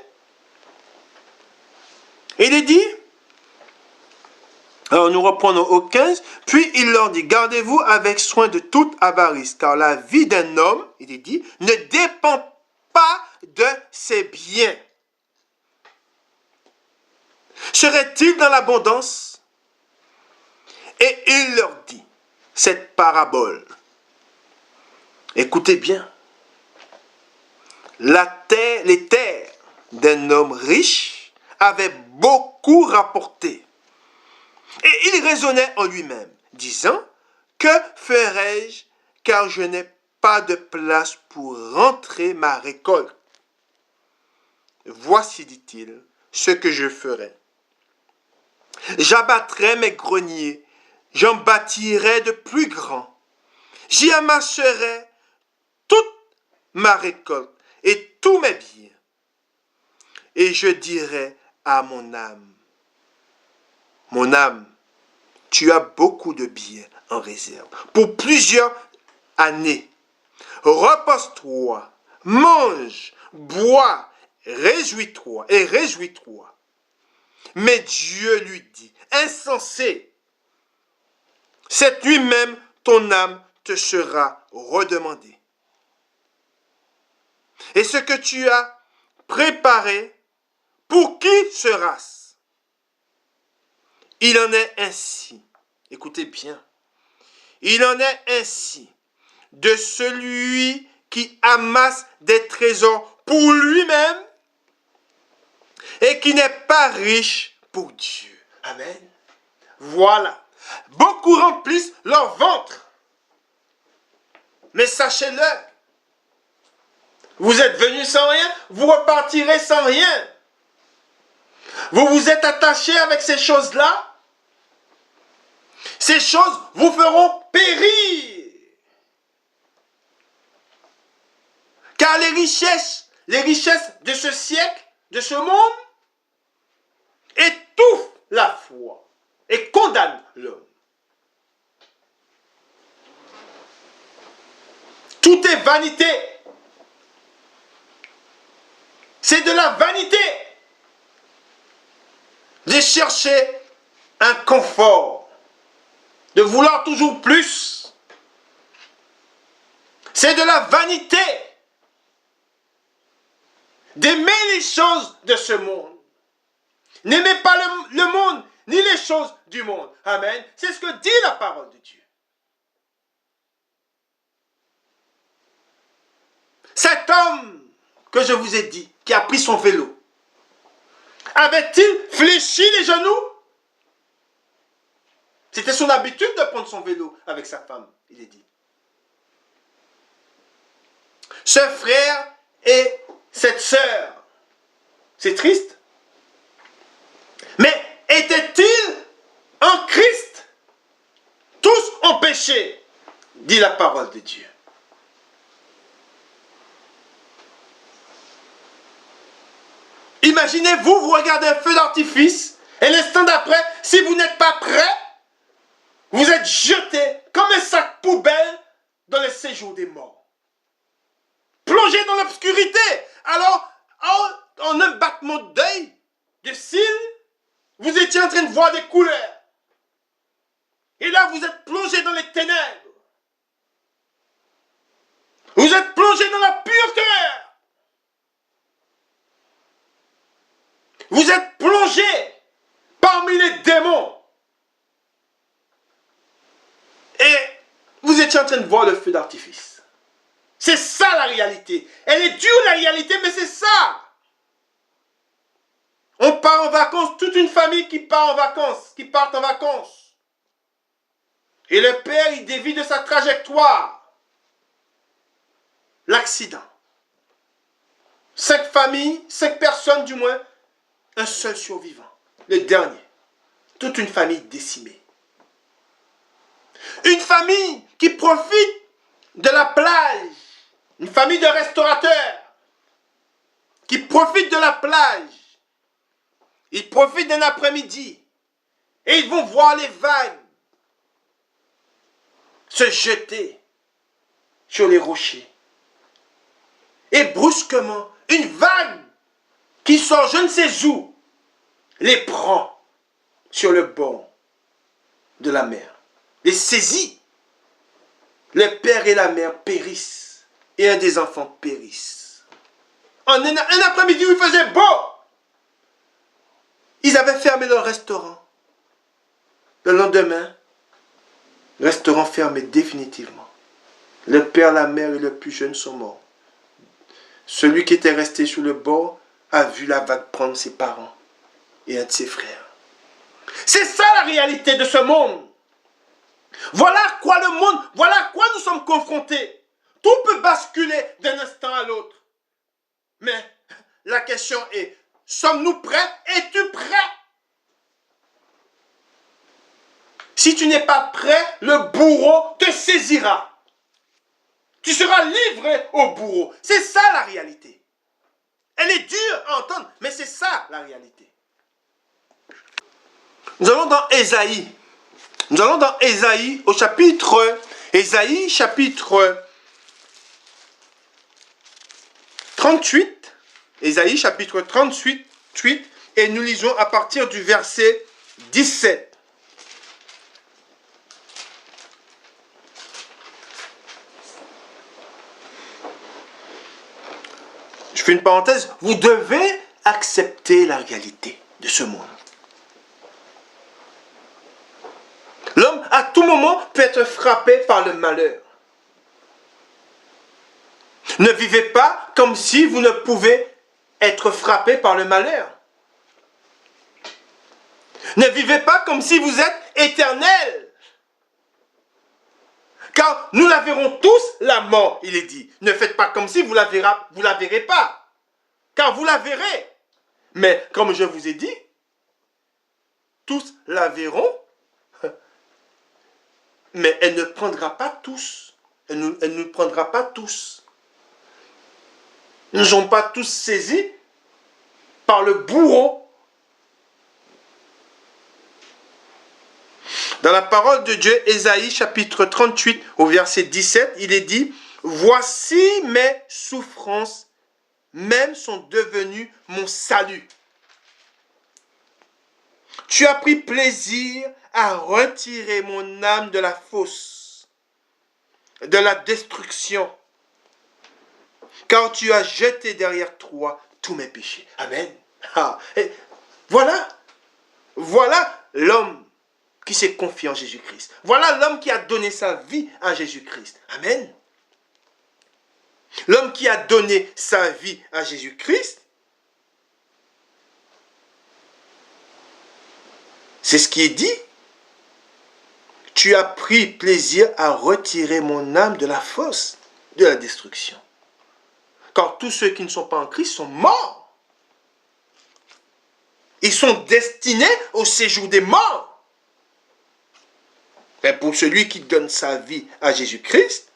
Il est dit, alors nous reprenons au 15, puis il leur dit, gardez-vous avec soin de toute avarice, car la vie d'un homme, il est dit, ne dépend pas de ses biens. Serait-il dans l'abondance? Et il leur dit, cette parabole, écoutez bien, les terres d'un homme riche avaient beaucoup rapporté. Et il raisonnait en lui-même, disant, que ferai-je, car je n'ai pas de place pour rentrer ma récolte. Voici, dit-il, ce que je ferai. J'abattrai mes greniers, j'en bâtirai de plus grands. J'y amasserai toute ma récolte et tous mes biens. Et je dirai à mon âme, tu as beaucoup de biens en réserve pour plusieurs années. Repose-toi, mange, bois, réjouis-toi et réjouis-toi. Mais Dieu lui dit, insensé, cette nuit même ton âme te sera redemandée. Et ce que tu as préparé, pour qui sera-ce? Il en est ainsi, écoutez bien, il en est ainsi de celui qui amasse des trésors pour lui-même et qui n'est pas riche pour Dieu. Amen. Voilà. Beaucoup remplissent leur ventre. Mais sachez-le, vous êtes venus sans rien, vous repartirez sans rien. Vous vous êtes attachés avec ces choses-là. Ces choses vous feront périr. Car les richesses de ce siècle, de ce monde, étouffent la foi et condamnent l'homme. Tout est vanité. C'est de la vanité de chercher un confort, de vouloir toujours plus. C'est de la vanité d'aimer les choses de ce monde. N'aimez pas le monde, ni les choses du monde. Amen. C'est ce que dit la parole de Dieu. Cet homme que je vous ai dit, qui a pris son vélo, avait-il fléchi les genoux? C'était son habitude de prendre son vélo avec sa femme, il est dit. Ce frère et cette sœur, c'est triste. Mais étaient-ils en Christ? Tous ont péché, dit la parole de Dieu. Imaginez-vous, vous regardez un feu d'artifice, et l'instant d'après, si vous n'êtes pas prêt, vous êtes jeté comme un sac poubelle dans le séjour des morts. Plongé dans l'obscurité. Alors, en un battement d'œil, de cils, vous étiez en train de voir des couleurs. Et là, vous êtes plongé dans les ténèbres. Vous êtes plongé dans la pureté. Vous êtes plongé parmi les démons. étiez en train de voir le feu d'artifice. C'est ça la réalité. Elle est dure la réalité, mais c'est ça. On part en vacances, toute une famille qui part en vacances, qui part en vacances. Et le père, il dévie de sa trajectoire. L'accident. 5 familles, 5 personnes du moins, un seul survivant. Le dernier. Toute une famille décimée. Une famille qui profite de la plage. Une famille de restaurateurs qui profitent de la plage. Ils profitent d'un après-midi et ils vont voir les vagues se jeter sur les rochers. Et brusquement, une vague qui sort je ne sais où les prend sur le bord de la mer. Les saisit. Le père et la mère périssent et un des enfants périssent. Un après-midi où il faisait beau, ils avaient fermé leur restaurant. Le lendemain, le restaurant fermé définitivement. Le père, la mère et le plus jeune sont morts. Celui qui était resté sur le bord a vu la vague prendre ses parents et un de ses frères. C'est ça la réalité de ce monde. Voilà à quoi le monde, voilà à quoi nous sommes confrontés. Tout peut basculer d'un instant à l'autre. Mais la question est, sommes-nous prêts? Es-tu prêt? Si tu n'es pas prêt, le bourreau te saisira. Tu seras livré au bourreau. C'est ça la réalité. Elle est dure à entendre, mais c'est ça la réalité. Nous allons dans Ésaïe. Nous allons dans Ésaïe au chapitre 38. Ésaïe chapitre 38, et nous lisons à partir du verset 17. Je fais une parenthèse, vous devez accepter la réalité de ce monde. L'homme, à tout moment, peut être frappé par le malheur. Ne vivez pas comme si vous ne pouvez être frappé par le malheur. Ne vivez pas comme si vous êtes éternel. Car nous la verrons tous, la mort, il est dit. Ne faites pas comme si vous la verrez pas. Car vous la verrez. Mais comme je vous ai dit, tous la verront, mais elle ne prendra pas tous. Elle ne prendra pas tous. Nous ne sommes pas tous saisis par le bourreau. Dans la parole de Dieu, Ésaïe chapitre 38 au verset 17, il est dit, « Voici mes souffrances, même sont devenues mon salut. Tu as pris plaisir à retirer mon âme de la fosse, de la destruction, car tu as jeté derrière toi tous mes péchés. » Amen. Ah, voilà l'homme qui s'est confié en Jésus-Christ. Voilà l'homme qui a donné sa vie à Jésus-Christ. Amen. L'homme qui a donné sa vie à Jésus-Christ, c'est ce qui est dit. Tu as pris plaisir à retirer mon âme de la fosse, de la destruction. Car tous ceux qui ne sont pas en Christ sont morts. Ils sont destinés au séjour des morts. Mais pour celui qui donne sa vie à Jésus-Christ,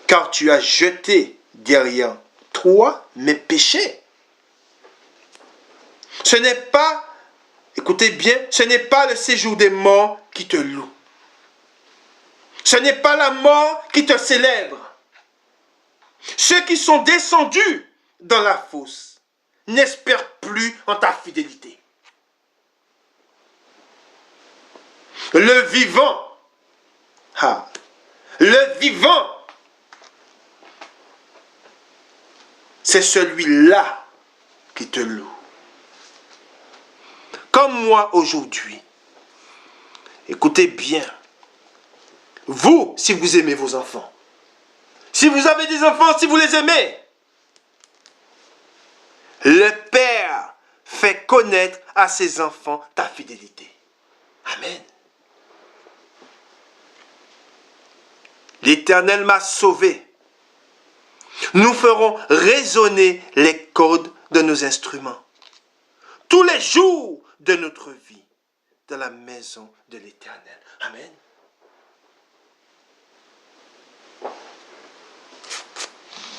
car tu as jeté derrière toi mes péchés. Ce n'est pas, écoutez bien, ce n'est pas le séjour des morts qui te loue. Ce n'est pas la mort qui te célèbre. Ceux qui sont descendus dans la fosse n'espèrent plus en ta fidélité. Le vivant, le vivant, c'est celui-là qui te loue. Comme moi aujourd'hui, écoutez bien, Vous, si vous aimez vos enfants. Si vous avez des enfants, si vous les aimez. Le Père fait connaître à ses enfants ta fidélité. Amen. L'Éternel m'a sauvé. Nous ferons résonner les cordes de nos instruments tous les jours de notre vie dans la maison de l'Éternel. Amen.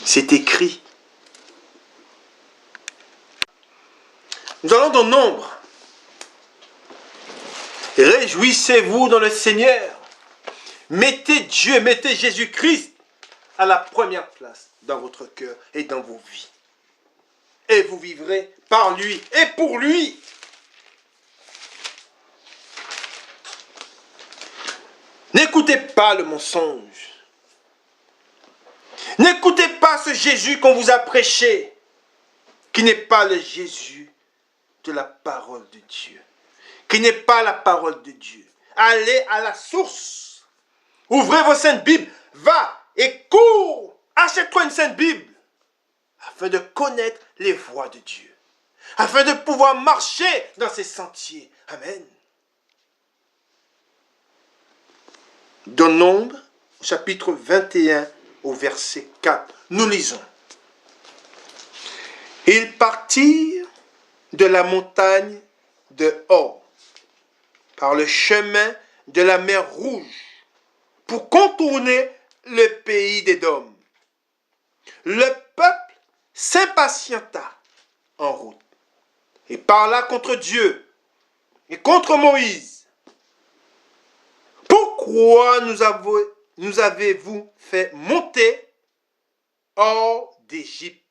C'est écrit. Nous allons dans Nombre. Réjouissez-vous dans le Seigneur. Mettez Dieu, mettez Jésus-Christ à la première place dans votre cœur et dans vos vies. Et vous vivrez par lui et pour lui. N'écoutez pas le mensonge. N'écoutez pas ce Jésus qu'on vous a prêché, qui n'est pas le Jésus de la parole de Dieu, qui n'est pas la parole de Dieu. Allez à la source. Ouvrez vos saintes Bibles. Va et cours. Achète-toi une sainte Bible afin de connaître les voies de Dieu, afin de pouvoir marcher dans ses sentiers. Amen. Dans Nombre, chapitre 21, au verset 4, nous lisons. Ils partirent de la montagne de Hor, par le chemin de la mer Rouge, pour contourner le pays d'Édom. Le peuple s'impatienta en route et parla contre Dieu et contre Moïse. Pourquoi nous avez-vous fait monter hors d'Égypte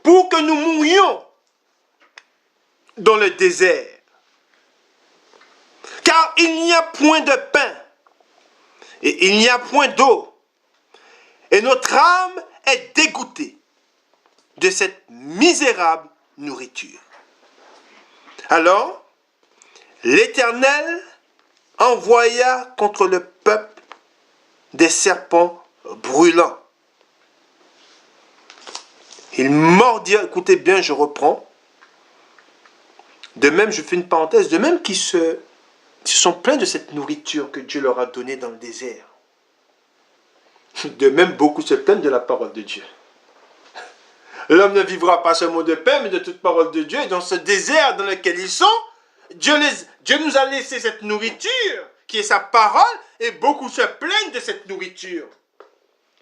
pour que nous mourions dans le désert? Car il n'y a point de pain et il n'y a point d'eau, et notre âme est dégoûtée de cette misérable nourriture. Alors, l'Éternel envoya contre le peuple des serpents brûlants. Ils mordirent, écoutez bien, je reprends. De même, je fais une parenthèse, de même qu'ils se sont plaints de cette nourriture que Dieu leur a donnée dans le désert. De même, beaucoup se plaignent de la parole de Dieu. L'homme ne vivra pas seulement de pain, mais de toute parole de Dieu. Et dans ce désert dans lequel ils sont, Dieu nous a laissé cette nourriture, qui est sa parole, et beaucoup se plaignent de cette nourriture.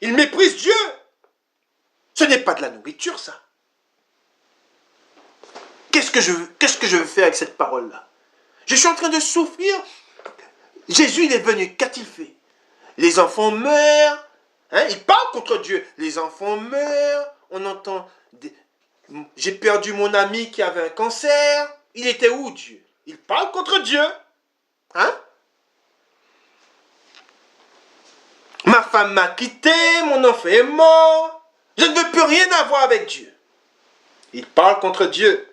Ils méprisent Dieu. Ce n'est pas de la nourriture, ça. Qu'est-ce que je veux faire avec cette parole-là? Je suis en train de souffrir. Jésus, il est venu, qu'a-t-il fait? Les enfants meurent. Il parle contre Dieu. Les enfants meurent. On entend... J'ai perdu mon ami qui avait un cancer. Il était où, Dieu? Il parle contre Dieu. Ma femme m'a quitté. Mon enfant est mort. Je ne veux plus rien avoir avec Dieu. Il parle contre Dieu.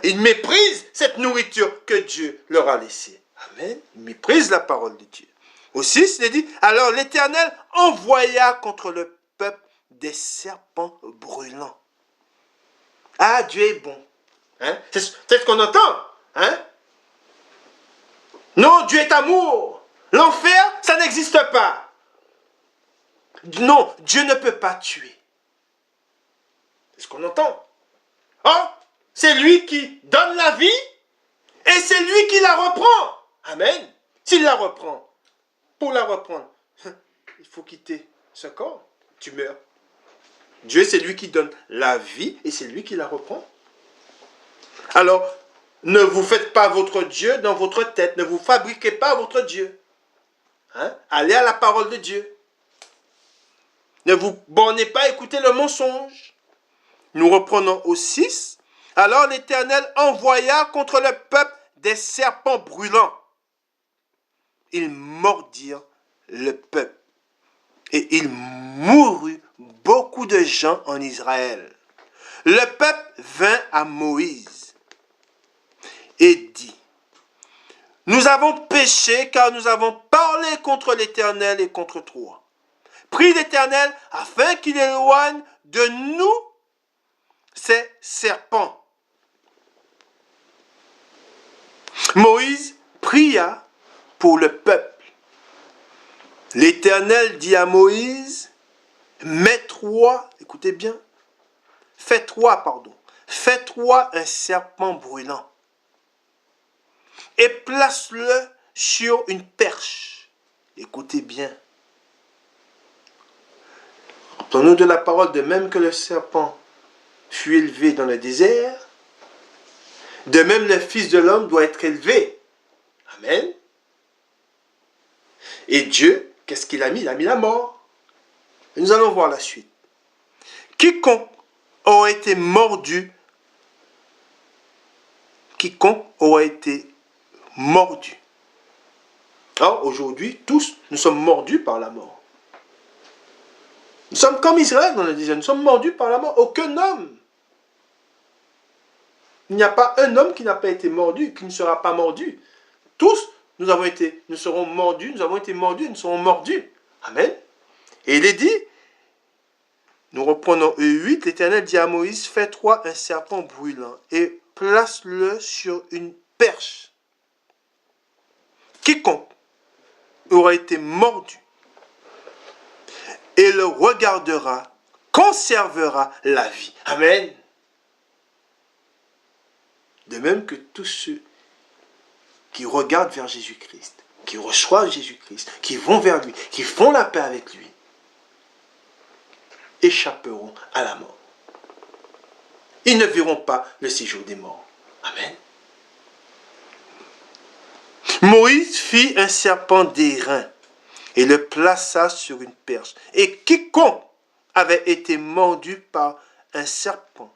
Ils méprisent cette nourriture que Dieu leur a laissée. Amen. Ils méprisent la parole de Dieu. Au 6, il est dit, alors l'Éternel envoya contre le peuple des serpents brûlants. Ah, Dieu est bon. C'est ce qu'on entend. Non, Dieu est amour. L'enfer, ça n'existe pas. Non, Dieu ne peut pas tuer. C'est ce qu'on entend. C'est lui qui donne la vie et c'est lui qui la reprend. Amen. S'il la reprend, pour la reprendre, il faut quitter ce corps. Tu meurs. Dieu, c'est lui qui donne la vie et c'est lui qui la reprend. Alors, ne vous faites pas votre Dieu dans votre tête. Ne vous fabriquez pas votre Dieu. Allez à la parole de Dieu. Ne vous bornez pas à écouter le mensonge. Nous reprenons au 6. Alors l'Éternel envoya contre le peuple des serpents brûlants. Ils mordirent le peuple. Et il mourut beaucoup de gens en Israël. Le peuple vint à Moïse et dit, Nous avons péché car nous avons parlé contre l'Éternel et contre toi. Prie l'Éternel afin qu'il éloigne de nous ces serpents. Moïse pria pour le peuple. L'Éternel dit à Moïse, mets-toi, écoutez bien, fais-toi un serpent brûlant et place-le sur une perche. Écoutez bien. Entendons de la parole, de même que le serpent fut élevé dans le désert, de même le Fils de l'homme doit être élevé. Amen. Et Dieu, qu'est-ce qu'il a mis? Il a mis la mort. Et nous allons voir la suite. Quiconque aura été mordu, Alors aujourd'hui, tous, nous sommes mordus par la mort. Nous sommes comme Israël dans le désert, nous sommes mordus par la mort. Aucun homme. Il n'y a pas un homme qui n'a pas été mordu, qui ne sera pas mordu. Tous, nous serons mordus, nous avons été mordus et nous serons mordus. Amen. Et il est dit, nous reprenons E8, l'Éternel dit à Moïse, fais-toi un serpent brûlant et place-le sur une perche. Quiconque aura été mordu et le regardera, conservera la vie. Amen. De même que tous ceux qui regardent vers Jésus-Christ, qui reçoivent Jésus-Christ, qui vont vers lui, qui font la paix avec lui, échapperont à la mort. Ils ne verront pas le séjour des morts. Amen. Moïse fit un serpent d'airain et le plaça sur une perche. Et quiconque avait été mordu par un serpent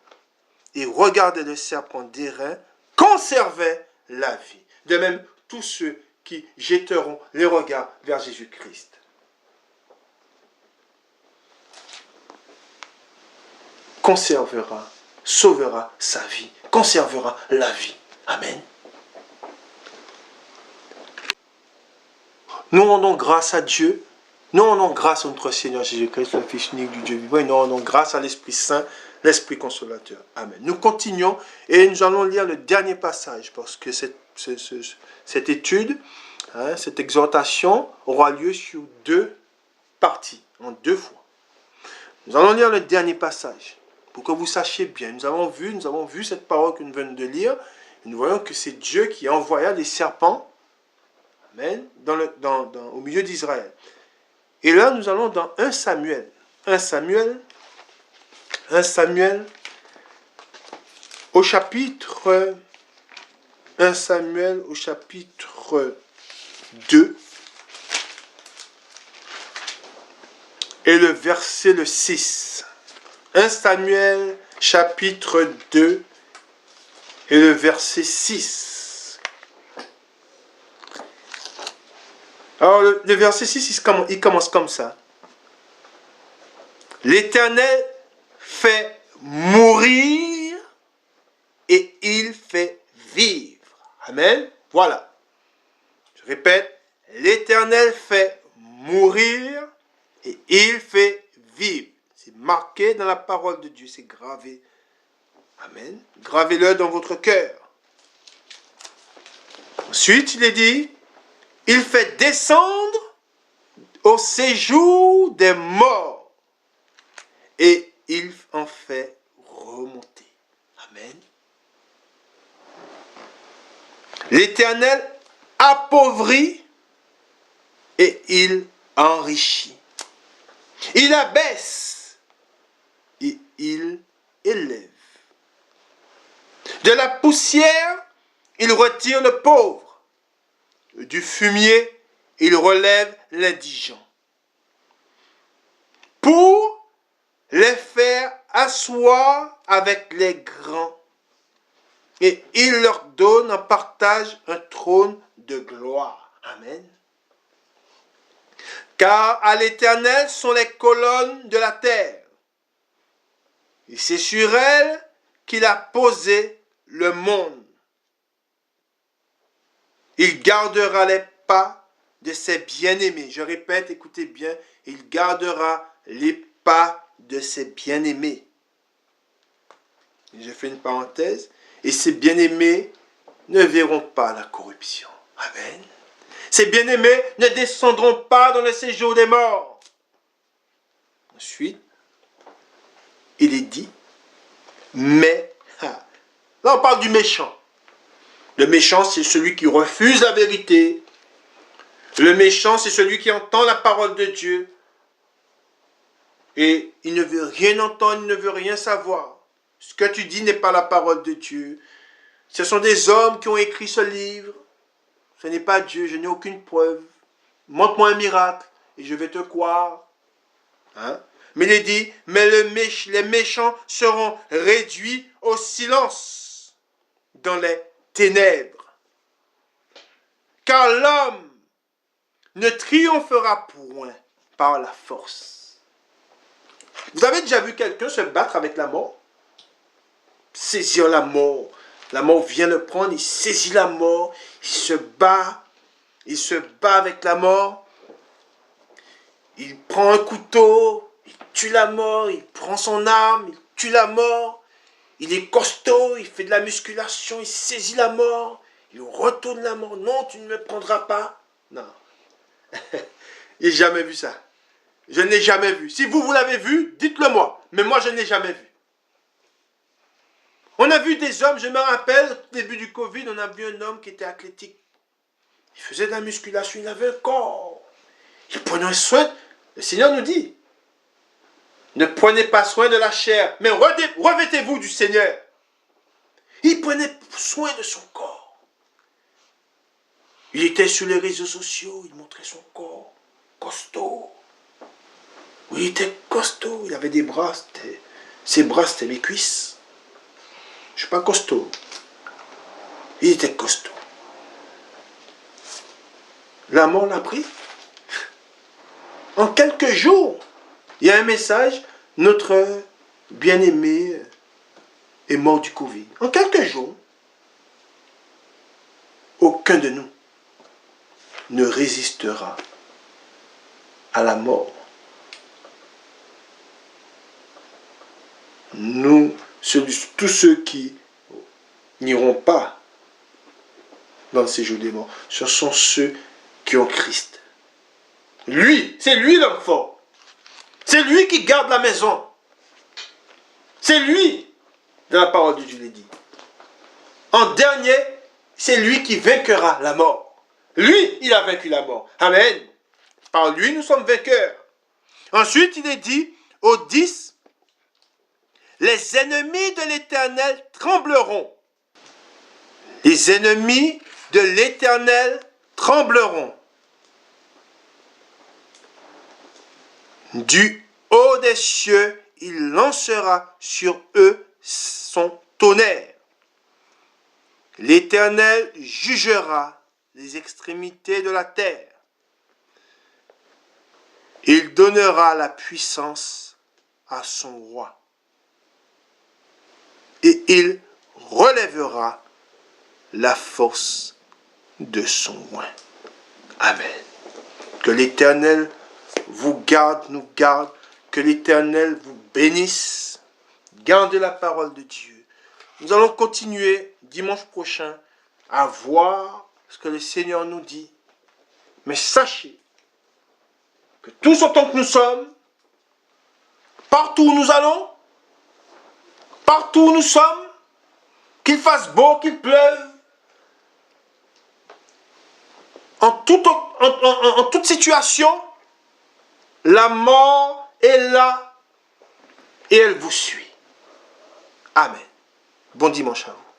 et regardait le serpent d'airain conservait la vie. De même, tous ceux qui jetteront les regards vers Jésus-Christ. Conservera, sauvera sa vie, conservera la vie. Amen. Nous rendons grâce à Dieu, nous rendons grâce à notre Seigneur Jésus-Christ, le Fils unique du Dieu vivant, et nous rendons grâce à l'Esprit Saint, l'Esprit Consolateur. Amen. Nous continuons et nous allons lire le dernier passage, parce que cette étude, cette exhortation aura lieu sur 2 parties, en 2 fois. Nous allons lire le dernier passage, pour que vous sachiez bien. Nous avons vu cette parole que nous venons de lire, et nous voyons que c'est Dieu qui envoya des serpents, amen, au milieu d'Israël. Et là, nous allons dans 1 Samuel. 1 Samuel au chapitre 1 Samuel au chapitre 2 et le verset 6. 1 Samuel chapitre 2 et le verset 6. Alors le verset 6, il commence comme ça. L'Éternel fait mourir et il fait vivre. Amen. Voilà. Je répète, l'Éternel fait mourir et il fait vivre. C'est marqué dans la parole de Dieu, c'est gravé. Amen. Gravez-le dans votre cœur. Ensuite, il est dit, il fait descendre au séjour des morts et il en fait remonter. Amen. L'Éternel appauvrit et il enrichit. Il abaisse et il élève. De la poussière, il retire le pauvre. Du fumier, il relève l'indigent. Pour les faire asseoir avec les grands. Et il leur donne en partage un trône de gloire. Amen. Car à l'Éternel sont les colonnes de la terre. Et c'est sur elles qu'il a posé le monde. Il gardera les pas de ses bien-aimés. Je répète, écoutez bien, il gardera les pas de ses bien-aimés. Je fais une parenthèse. Et ses bien-aimés ne verront pas la corruption. Amen. Ses bien-aimés ne descendront pas dans le séjour des morts. Ensuite, il est dit, mais, là on parle du méchant. Le méchant, c'est celui qui refuse la vérité. Le méchant, c'est celui qui entend la parole de Dieu. Et il ne veut rien entendre, il ne veut rien savoir. Ce que tu dis n'est pas la parole de Dieu. Ce sont des hommes qui ont écrit ce livre. Ce n'est pas Dieu, je n'ai aucune preuve. Montre-moi un miracle et je vais te croire. Hein? Mais il est dit, mais les méchants seront réduits au silence dans les ténèbres. Car l'homme ne triomphera point par la force. Vous avez déjà vu quelqu'un se battre avec la mort? Saisir la mort. La mort vient le prendre, il saisit la mort, il se bat avec la mort. Il prend un couteau, il tue la mort, il prend son arme, il tue la mort. Il est costaud, il fait de la musculation, il saisit la mort, il retourne la mort. Non, tu ne me prendras pas. Non. Il n'a jamais vu ça. Je n'ai jamais vu. Si vous l'avez vu, dites-le moi. Mais moi, je n'ai jamais vu. On a vu des hommes, je me rappelle, au début du Covid, on a vu un homme qui était athlétique. Il faisait de la musculation, il avait un corps. Il prenait soin. Le Seigneur nous dit, ne prenez pas soin de la chair, mais revêtez-vous du Seigneur. Il prenait soin de son corps. Il était sur les réseaux sociaux, il montrait son corps costaud. Oui, il était costaud, il avait des bras, ses bras c'était mes cuisses. Je ne suis pas costaud. Il était costaud. La mort l'a pris. En quelques jours, il y a un message, notre bien-aimé est mort du Covid. En quelques jours, aucun de nous ne résistera à la mort. Nous, tous ceux qui n'iront pas dans le séjour des morts, ce sont ceux qui ont Christ. Lui, c'est lui l'homme fort. C'est lui qui garde la maison. C'est lui, dans la parole de Dieu l'a dit. En dernier, c'est lui qui vaincra la mort. Lui, il a vaincu la mort. Amen. Par lui, nous sommes vainqueurs. Ensuite, il est dit au 10, les ennemis de l'Éternel trembleront. Les ennemis de l'Éternel trembleront. Du haut des cieux, il lancera sur eux son tonnerre. L'Éternel jugera les extrémités de la terre. Il donnera la puissance à son roi. Et il relèvera la force de son roi. Amen. Que l'Éternel vous garde, nous garde, que l'Éternel vous bénisse. Gardez la parole de Dieu. Nous allons continuer dimanche prochain à voir ce que le Seigneur nous dit. Mais sachez que tous autant que nous sommes, partout où nous allons, partout où nous sommes, qu'il fasse beau, qu'il pleuve, en toute situation, la mort est là et elle vous suit. Amen. Bon dimanche à vous.